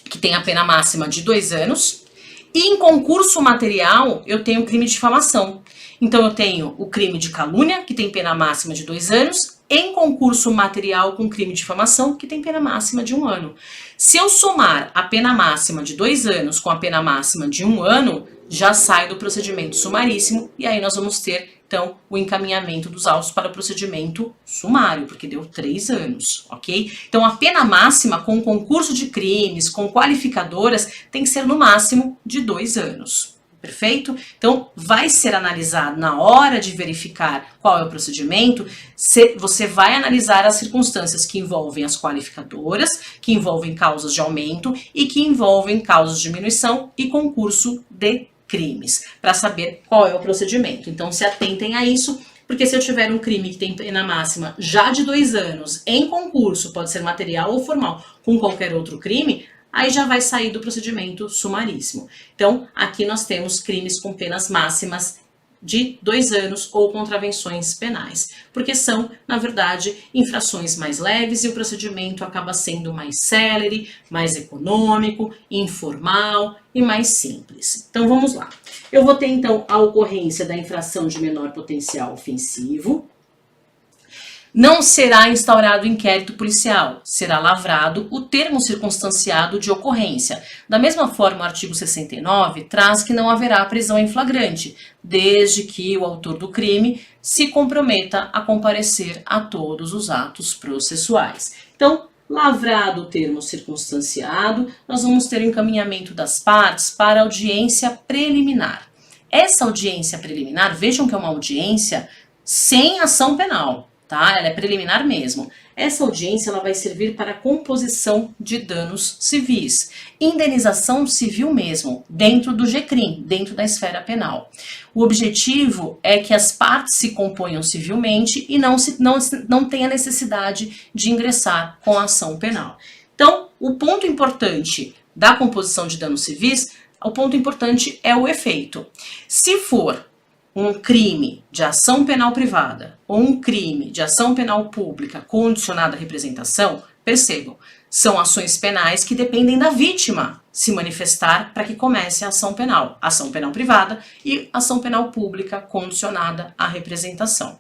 S2: que tem a pena máxima de 2 anos, e em concurso material eu tenho o crime de difamação. Então eu tenho o crime de calúnia, que tem pena máxima de 2 anos, em concurso material com crime de difamação, que tem pena máxima de 1 ano. Se eu somar a pena máxima de 2 anos com a pena máxima de 1 ano, já sai do procedimento sumaríssimo, e aí nós vamos ter, então, o encaminhamento dos autos para o procedimento sumário, porque deu 3 anos, ok? Então, a pena máxima com concurso de crimes, com qualificadoras, tem que ser no máximo de 2 anos. Perfeito? Então, vai ser analisado na hora de verificar qual é o procedimento, você vai analisar as circunstâncias que envolvem as qualificadoras, que envolvem causas de aumento e que envolvem causas de diminuição e concurso de crimes, para saber qual é o procedimento. Então, se atentem a isso, porque se eu tiver um crime que tem pena máxima já de 2 anos em concurso, pode ser material ou formal, com qualquer outro crime, aí já vai sair do procedimento sumaríssimo. Então, aqui nós temos crimes com penas máximas de 2 anos ou contravenções penais, porque são, na verdade, infrações mais leves e o procedimento acaba sendo mais célere, mais econômico, informal e mais simples. Então, vamos lá. Eu vou ter, então, a ocorrência da infração de menor potencial ofensivo. Não será instaurado inquérito policial, será lavrado o termo circunstanciado de ocorrência. Da mesma forma, o artigo 69 traz que não haverá prisão em flagrante, desde que o autor do crime se comprometa a comparecer a todos os atos processuais. Então, lavrado o termo circunstanciado, nós vamos ter o encaminhamento das partes para a audiência preliminar. Essa audiência preliminar, vejam que é uma audiência sem ação penal. Tá? Ela é preliminar mesmo. Essa audiência ela vai servir para a composição de danos civis, indenização civil mesmo, dentro do GCRIM, dentro da esfera penal. O objetivo é que as partes se componham civilmente e não tenha necessidade de ingressar com a ação penal. Então, o ponto importante da composição de danos civis, o ponto importante é o efeito. Se for um crime de ação penal privada ou um crime de ação penal pública condicionada à representação, percebam, são ações penais que dependem da vítima se manifestar para que comece a ação penal privada e ação penal pública condicionada à representação.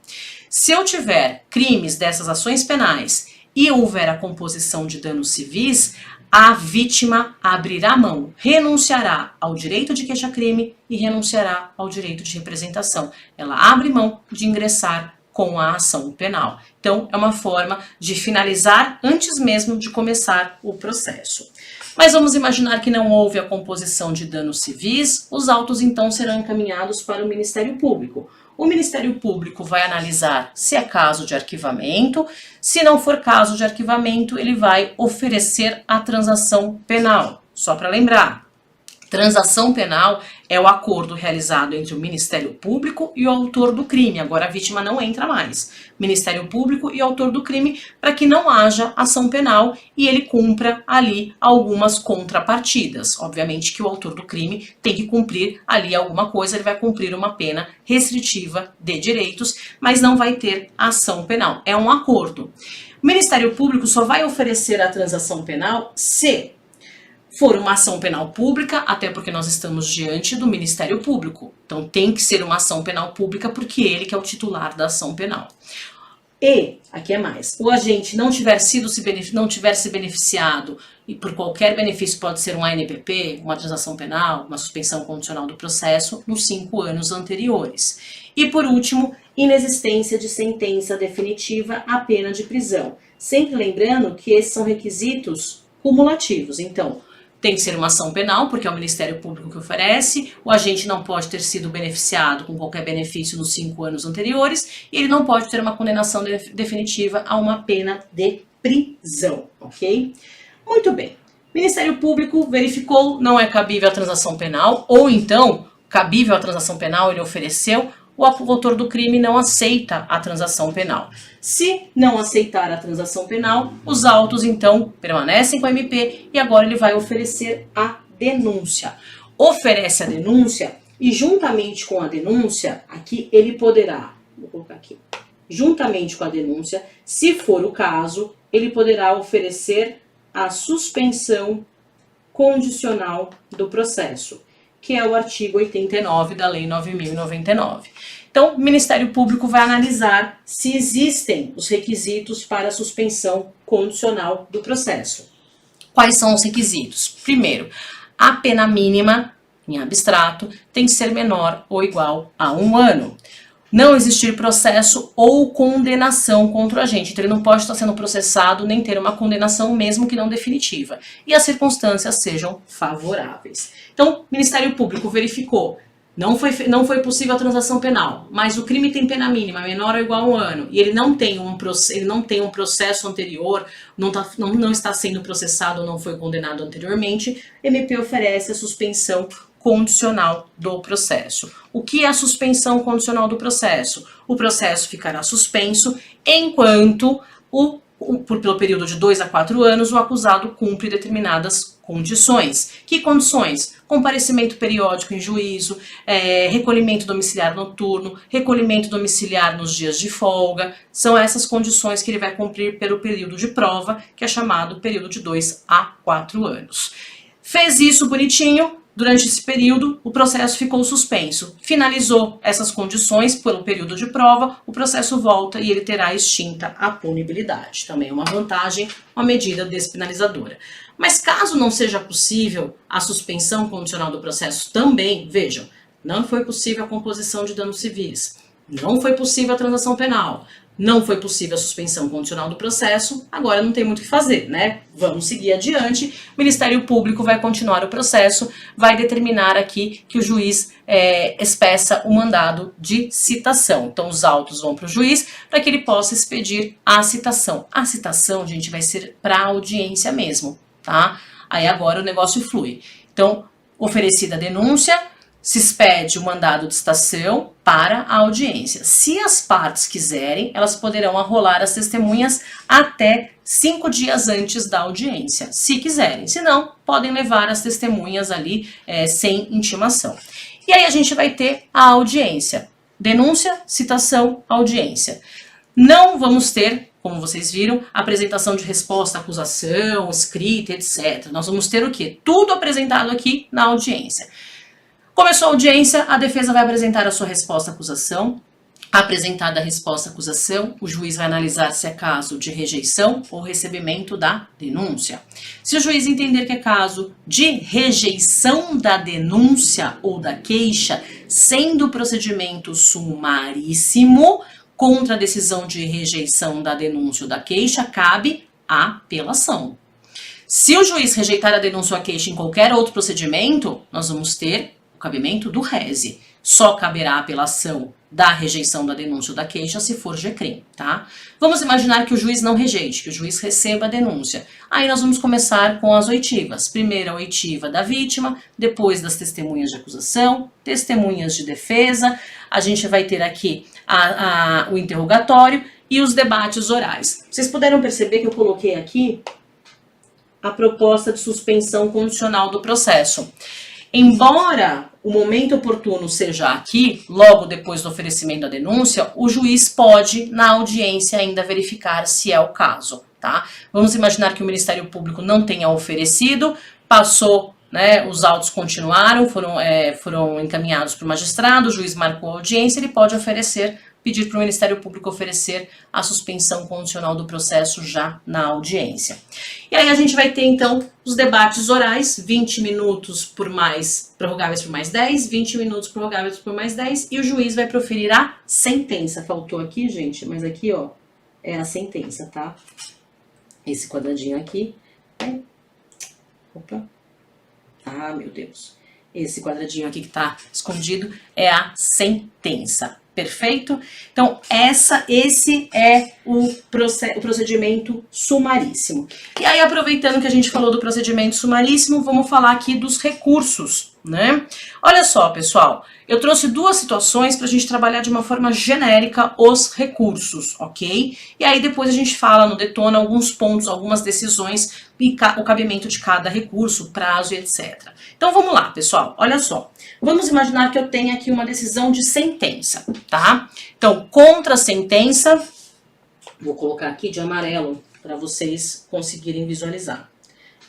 S2: Se eu tiver crimes dessas ações penais e houver a composição de danos civis, a vítima abrirá mão, renunciará ao direito de queixa-crime e renunciará ao direito de representação. Ela abre mão de ingressar com a ação penal. Então, é uma forma de finalizar antes mesmo de começar o processo. Mas vamos imaginar que não houve a composição de danos civis, os autos então serão encaminhados para o Ministério Público. O Ministério Público vai analisar se é caso de arquivamento. Se não for caso de arquivamento, ele vai oferecer a transação penal. Só para lembrar, transação penal é o acordo realizado entre o Ministério Público e o autor do crime. Agora a vítima não entra mais. Ministério Público e autor do crime, para que não haja ação penal e ele cumpra ali algumas contrapartidas. Obviamente que o autor do crime tem que cumprir ali alguma coisa, ele vai cumprir uma pena restritiva de direitos, mas não vai ter ação penal. É um acordo. O Ministério Público só vai oferecer a transação penal se for uma ação penal pública, até porque nós estamos diante do Ministério Público. Então tem que ser uma ação penal pública porque ele que é o titular da ação penal. E, aqui é mais, o agente não tiver se beneficiado, e por qualquer benefício pode ser um ANPP, uma transação penal, uma suspensão condicional do processo, nos 5 anos anteriores. E por último, inexistência de sentença definitiva à pena de prisão. Sempre lembrando que esses são requisitos cumulativos. Então, tem que ser uma ação penal, porque é o Ministério Público que oferece, o agente não pode ter sido beneficiado com qualquer benefício nos 5 anos anteriores, e ele não pode ter uma condenação definitiva a uma pena de prisão, ok? Muito bem. Ministério Público verificou, não é cabível a transação penal, ou então, cabível a transação penal, ele ofereceu, o autor do crime não aceita a transação penal. Se não aceitar a transação penal, os autos então permanecem com a MP e agora ele vai oferecer a denúncia. Oferece a denúncia e juntamente com a denúncia, aqui ele poderá, vou colocar aqui, juntamente com a denúncia, se for o caso, ele poderá oferecer a suspensão condicional do processo, que é o artigo 89 da Lei 9.099. Então, o Ministério Público vai analisar se existem os requisitos para a suspensão condicional do processo. Quais são os requisitos? Primeiro, a pena mínima, em abstrato, tem que ser menor ou igual a 1 ano. Não existir processo ou condenação contra o agente. Então, ele não pode estar sendo processado nem ter uma condenação, mesmo que não definitiva. E as circunstâncias sejam favoráveis. Então, o Ministério Público verificou, não foi possível a transação penal, mas o crime tem pena mínima menor ou igual a 1 ano, e ele não tem um processo anterior, não está sendo processado ou não foi condenado anteriormente, MP oferece a suspensão condicional do processo. O que é a suspensão condicional do processo? O processo ficará suspenso enquanto, pelo período de 2 a 4 anos, o acusado cumpre determinadas condições. Que condições? Comparecimento periódico em juízo, recolhimento domiciliar noturno, recolhimento domiciliar nos dias de folga. São essas condições que ele vai cumprir pelo período de prova, que é chamado período de 2 a 4 anos. Fez isso bonitinho. Durante esse período, o processo ficou suspenso. Finalizou essas condições pelo período de prova, o processo volta e ele terá extinta a punibilidade. Também é uma vantagem, uma medida despenalizadora. Mas caso não seja possível a suspensão condicional do processo também, vejam, não foi possível a composição de danos civis, não foi possível a transação penal, não foi possível a suspensão condicional do processo, agora não tem muito o que fazer, né? Vamos seguir adiante. O Ministério Público vai continuar o processo, vai determinar aqui que o juiz expeça o mandado de citação. Então, os autos vão para o juiz para que ele possa expedir a citação. A citação, gente, vai ser para a audiência mesmo, tá? Aí agora o negócio flui. Então, oferecida a denúncia, se expede o mandado de citação para a audiência. Se as partes quiserem, elas poderão arrolar as testemunhas até 5 dias antes da audiência, se quiserem. Se não, podem levar as testemunhas ali sem intimação. E aí a gente vai ter a audiência. Denúncia, citação, audiência. Não vamos ter, como vocês viram, apresentação de resposta à acusação, escrita, etc. Nós vamos ter o quê? Tudo apresentado aqui na audiência. Começou a audiência, a defesa vai apresentar a sua resposta à acusação. Apresentada a resposta à acusação, o juiz vai analisar se é caso de rejeição ou recebimento da denúncia. Se o juiz entender que é caso de rejeição da denúncia ou da queixa, sendo o procedimento sumaríssimo, Contra a decisão de rejeição da denúncia ou da queixa, cabe a apelação. Se o juiz rejeitar a denúncia ou a queixa em qualquer outro procedimento, nós vamos ter o cabimento do rese. Só caberá a apelação da rejeição da denúncia ou da queixa se for GCRIM, tá? Vamos imaginar que o juiz não rejeite, que o juiz receba a denúncia. Aí nós vamos começar com as oitivas. Primeiro a oitiva da vítima, depois das testemunhas de acusação, testemunhas de defesa. A gente vai ter aqui o interrogatório e os debates orais. Vocês puderam perceber que eu coloquei aqui a proposta de suspensão condicional do processo. Embora o momento oportuno seja aqui, logo depois do oferecimento da denúncia, o juiz pode, na audiência, ainda verificar se é o caso, tá? Vamos imaginar que o Ministério Público não tenha oferecido, passou, né, os autos continuaram, foram encaminhados para o magistrado, o juiz marcou a audiência, ele pode pedir para o Ministério Público oferecer a suspensão condicional do processo já na audiência. E aí a gente vai ter, então, os debates orais, 20 minutos prorrogáveis por mais 10, 20 minutos prorrogáveis por mais 10, e o juiz vai proferir a sentença. Faltou aqui, gente, mas aqui, ó, é a sentença, tá? Esse quadradinho aqui. Opa. Ah, meu Deus. Esse quadradinho aqui que tá escondido é a sentença. Perfeito? Então, esse é o procedimento sumaríssimo. E aí, aproveitando que a gente falou do procedimento sumaríssimo, vamos falar aqui dos recursos, né? Olha só, pessoal, eu trouxe duas situações para a gente trabalhar de uma forma genérica os recursos, ok? E aí, depois a gente fala no Detona alguns pontos, algumas decisões e o cabimento de cada recurso, prazo e etc. Então, vamos lá, pessoal, olha só. Vamos imaginar que eu tenho aqui uma decisão de sentença, tá? Então, contra a sentença, vou colocar aqui de amarelo para vocês conseguirem visualizar.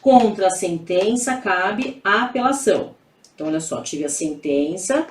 S2: Contra a sentença cabe a apelação. Então, olha só, tive a sentença,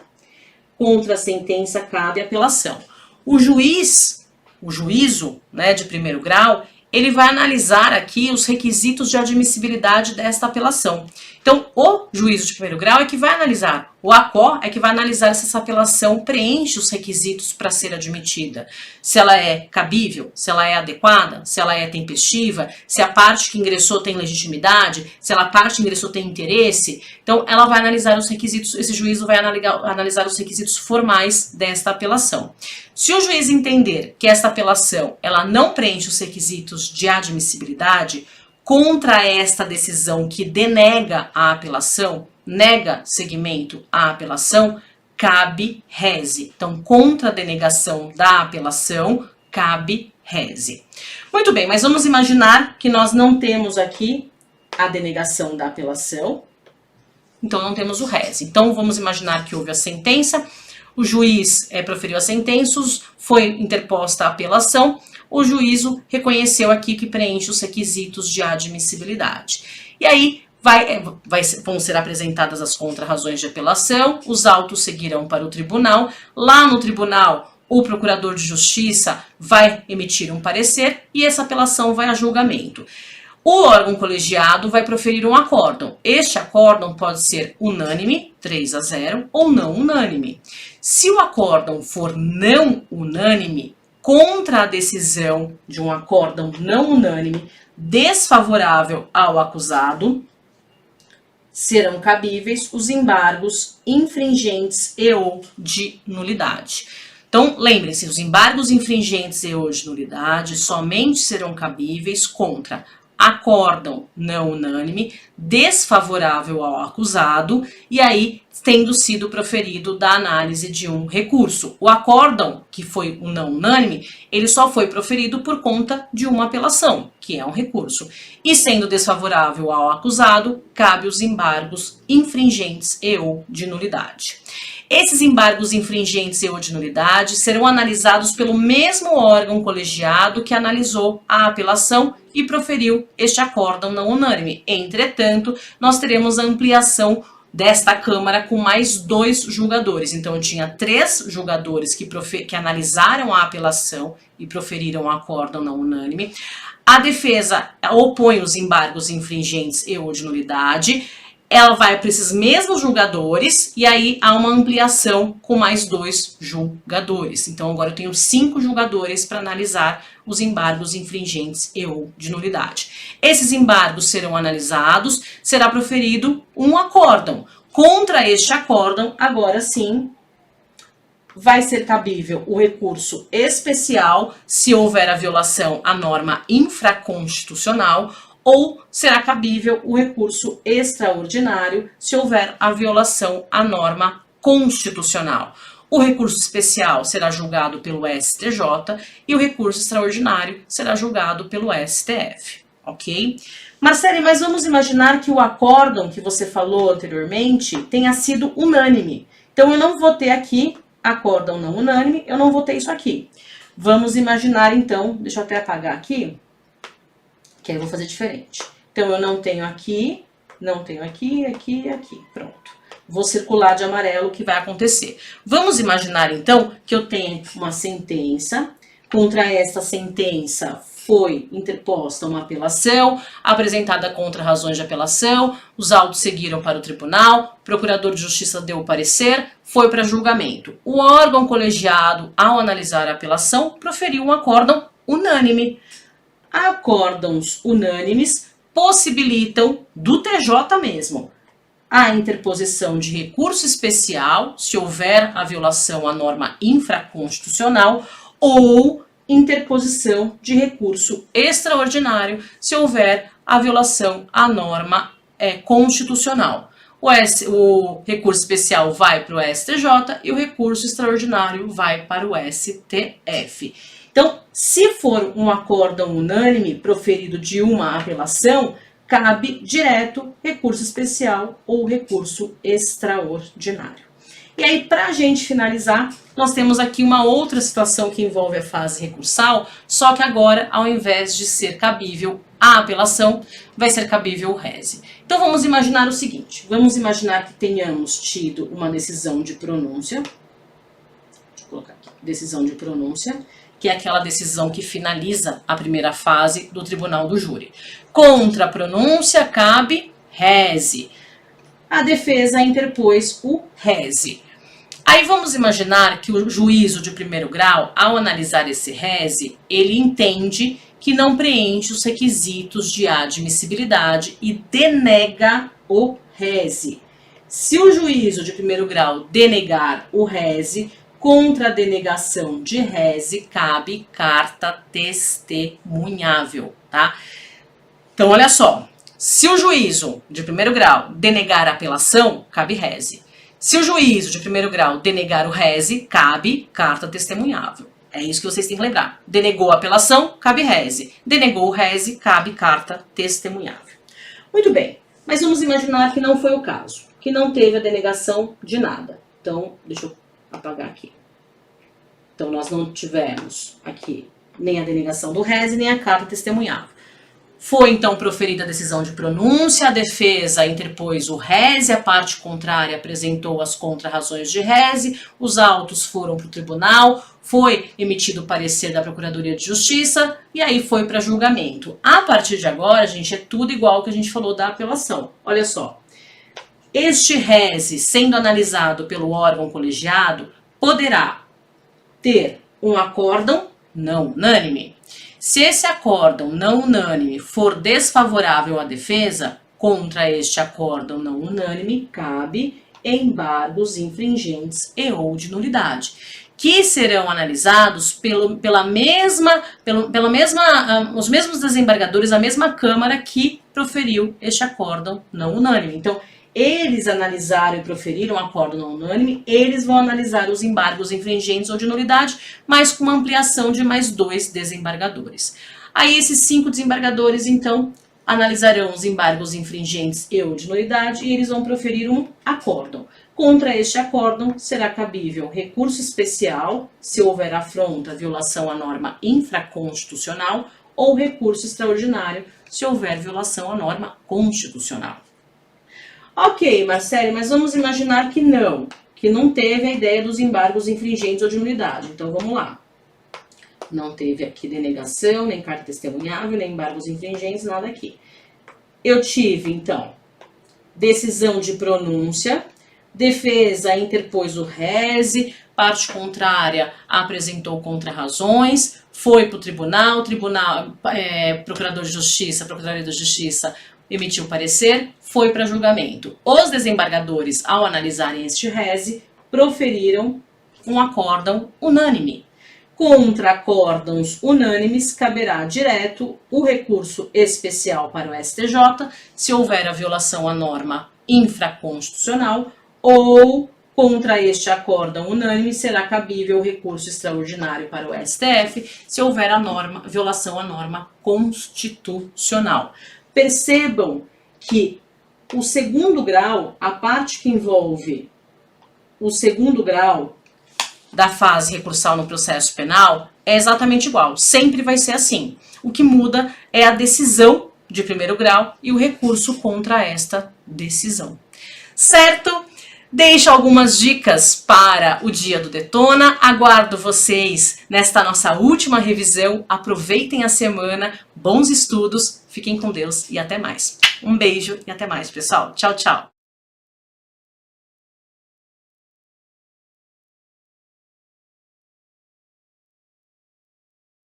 S2: contra a sentença cabe a apelação. O juízo, né, de primeiro grau, ele vai analisar aqui os requisitos de admissibilidade desta apelação. Então, o juízo de primeiro grau é que vai analisar, o ACO é que vai analisar se essa apelação preenche os requisitos para ser admitida. Se ela é cabível, se ela é adequada, se ela é tempestiva, se a parte que ingressou tem legitimidade, se a parte que ingressou tem interesse. Então, ela vai analisar os requisitos, esse juízo vai analisar os requisitos formais desta apelação. Se o juiz entender que esta apelação ela não preenche os requisitos de admissibilidade, contra esta decisão que denega a apelação, nega seguimento à apelação, cabe rese. Então, contra a denegação da apelação, cabe rese. Muito bem, mas vamos imaginar que nós não temos aqui a denegação da apelação, então não temos o rese. Então, vamos imaginar que houve a sentença, o juiz proferiu a sentença, foi interposta a apelação, o juízo reconheceu aqui que preenche os requisitos de admissibilidade. E aí vão ser apresentadas as contrarrazões de apelação, os autos seguirão para o tribunal. Lá no tribunal, o procurador de justiça vai emitir um parecer e essa apelação vai a julgamento. O órgão colegiado vai proferir um acórdão. Este acórdão pode ser unânime, 3-0, ou não unânime. Se o acórdão for não unânime, contra a decisão de um acórdão não unânime, desfavorável ao acusado, serão cabíveis os embargos infringentes e ou de nulidade. Então, lembrem-se, os embargos infringentes e ou de nulidade somente serão cabíveis contra acórdão não unânime, desfavorável ao acusado, e aí tendo sido proferido da análise de um recurso. O acórdão, que foi o não unânime, ele só foi proferido por conta de uma apelação, que é um recurso. E sendo desfavorável ao acusado, cabe os embargos infringentes e ou de nulidade. Esses embargos infringentes e ou de nulidade serão analisados pelo mesmo órgão colegiado que analisou a apelação e proferiu este acórdão não unânime. Entretanto, nós teremos a ampliação desta Câmara com mais 2 julgadores. Então, eu tinha 3 julgadores que analisaram a apelação e proferiram o acórdão não unânime. A defesa opõe os embargos infringentes e ou de nulidade. ela vai para esses mesmos julgadores e aí há uma ampliação com mais 2 julgadores. Então agora eu tenho 5 julgadores para analisar os embargos infringentes e ou de nulidade. Esses embargos serão analisados, será proferido um acórdão. Contra este acórdão, agora sim, vai ser cabível o recurso especial se houver a violação à norma infraconstitucional, ou será cabível o recurso extraordinário se houver a violação à norma constitucional. O recurso especial será julgado pelo STJ e o recurso extraordinário será julgado pelo STF, ok? Marcele, mas vamos imaginar que o acórdão que você falou anteriormente tenha sido unânime. Então eu não vou ter aqui acórdão não unânime, eu não vou ter isso aqui. Vamos imaginar então, deixa eu até apagar aqui, que aí eu vou fazer diferente. Então, eu não tenho aqui, aqui, pronto. Vou circular de amarelo o que vai acontecer. Vamos imaginar, então, que eu tenho uma sentença. Contra esta sentença foi interposta uma apelação, apresentada contra razões de apelação, os autos seguiram para o tribunal, o procurador de justiça deu o parecer, foi para julgamento. O órgão colegiado, ao analisar a apelação, proferiu um acórdão unânime. Acórdãos unânimes possibilitam, do TJ mesmo, a interposição de recurso especial, se houver a violação à norma infraconstitucional, ou interposição de recurso extraordinário, se houver a violação à norma constitucional. O recurso especial vai para o STJ e o recurso extraordinário vai para o STF. Então, se for um acórdão unânime proferido de uma apelação, cabe direto recurso especial ou recurso extraordinário. E aí, para a gente finalizar, nós temos aqui uma outra situação que envolve a fase recursal, só que agora, ao invés de ser cabível a apelação, vai ser cabível o rese. Então, vamos imaginar o seguinte, vamos imaginar que tenhamos tido uma decisão de pronúncia, deixa eu colocar aqui, decisão de pronúncia, que é aquela decisão que finaliza a primeira fase do tribunal do júri. Contra a pronúncia cabe rese. A defesa interpôs o rese. Aí vamos imaginar que o juízo de primeiro grau, ao analisar esse rese, ele entende que não preenche os requisitos de admissibilidade e denega o rese. Se o juízo de primeiro grau denegar o rese, contra a denegação de rese cabe carta testemunhável, tá? Então, olha só, se o juízo de primeiro grau denegar a apelação, cabe rese. Se o juízo de primeiro grau denegar o rese, cabe carta testemunhável. É isso que vocês têm que lembrar. Denegou a apelação, cabe rese. Denegou o rese, cabe carta testemunhável. Muito bem, mas vamos imaginar que não foi o caso, que não teve a denegação de nada. Então, deixa eu apagar aqui. Então, nós não tivemos aqui nem a denegação do rese, nem a carta testemunhável. Foi, então, proferida a decisão de pronúncia, a defesa interpôs o rese, a parte contrária apresentou as contrarrazões de rese, os autos foram para o tribunal, foi emitido o parecer da Procuradoria de Justiça e aí foi para julgamento. A partir de agora, gente, é tudo igual ao que a gente falou da apelação. Olha só. Este rese, sendo analisado pelo órgão colegiado, poderá ter um acórdão não unânime. Se esse acórdão não unânime for desfavorável à defesa, contra este acórdão não unânime, cabe embargos infringentes e ou de nulidade, que serão analisados os mesmos desembargadores, a mesma Câmara que proferiu este acórdão não unânime. Então, eles analisaram e proferiram um acórdão não unânime, eles vão analisar os embargos infringentes ou de nulidade, mas com uma ampliação de mais 2 desembargadores. Aí esses 5 desembargadores, então, analisarão os embargos infringentes e ou de nulidade e eles vão proferir um acórdão. Contra este acórdão será cabível recurso especial, se houver afronta, violação à norma infraconstitucional, ou recurso extraordinário, se houver violação à norma constitucional. Ok, Marcele, mas vamos imaginar que não teve a ideia dos embargos infringentes ou de nulidade. Então, vamos lá. Não teve aqui denegação, nem carta testemunhável, nem embargos infringentes, nada aqui. Eu tive, então, decisão de pronúncia, defesa interpôs o rese, parte contrária apresentou contrarrazões, foi para o tribunal, Procurador de Justiça, Procuradoria de Justiça emitiu parecer, foi para julgamento. Os desembargadores, ao analisarem este rese, proferiram um acórdão unânime. Contra acórdãos unânimes, caberá direto o recurso especial para o STJ, se houver a violação à norma infraconstitucional, ou contra este acórdão unânime será cabível o recurso extraordinário para o STF, se houver a violação à norma constitucional. Percebam que o segundo grau, a parte que envolve o segundo grau da fase recursal no processo penal, é exatamente igual, sempre vai ser assim. O que muda é a decisão de primeiro grau e o recurso contra esta decisão. Certo? Deixo algumas dicas para o dia do Detona, aguardo vocês nesta nossa última revisão, aproveitem a semana, bons estudos, fiquem com Deus e até mais. Um beijo e até mais, pessoal. Tchau, tchau.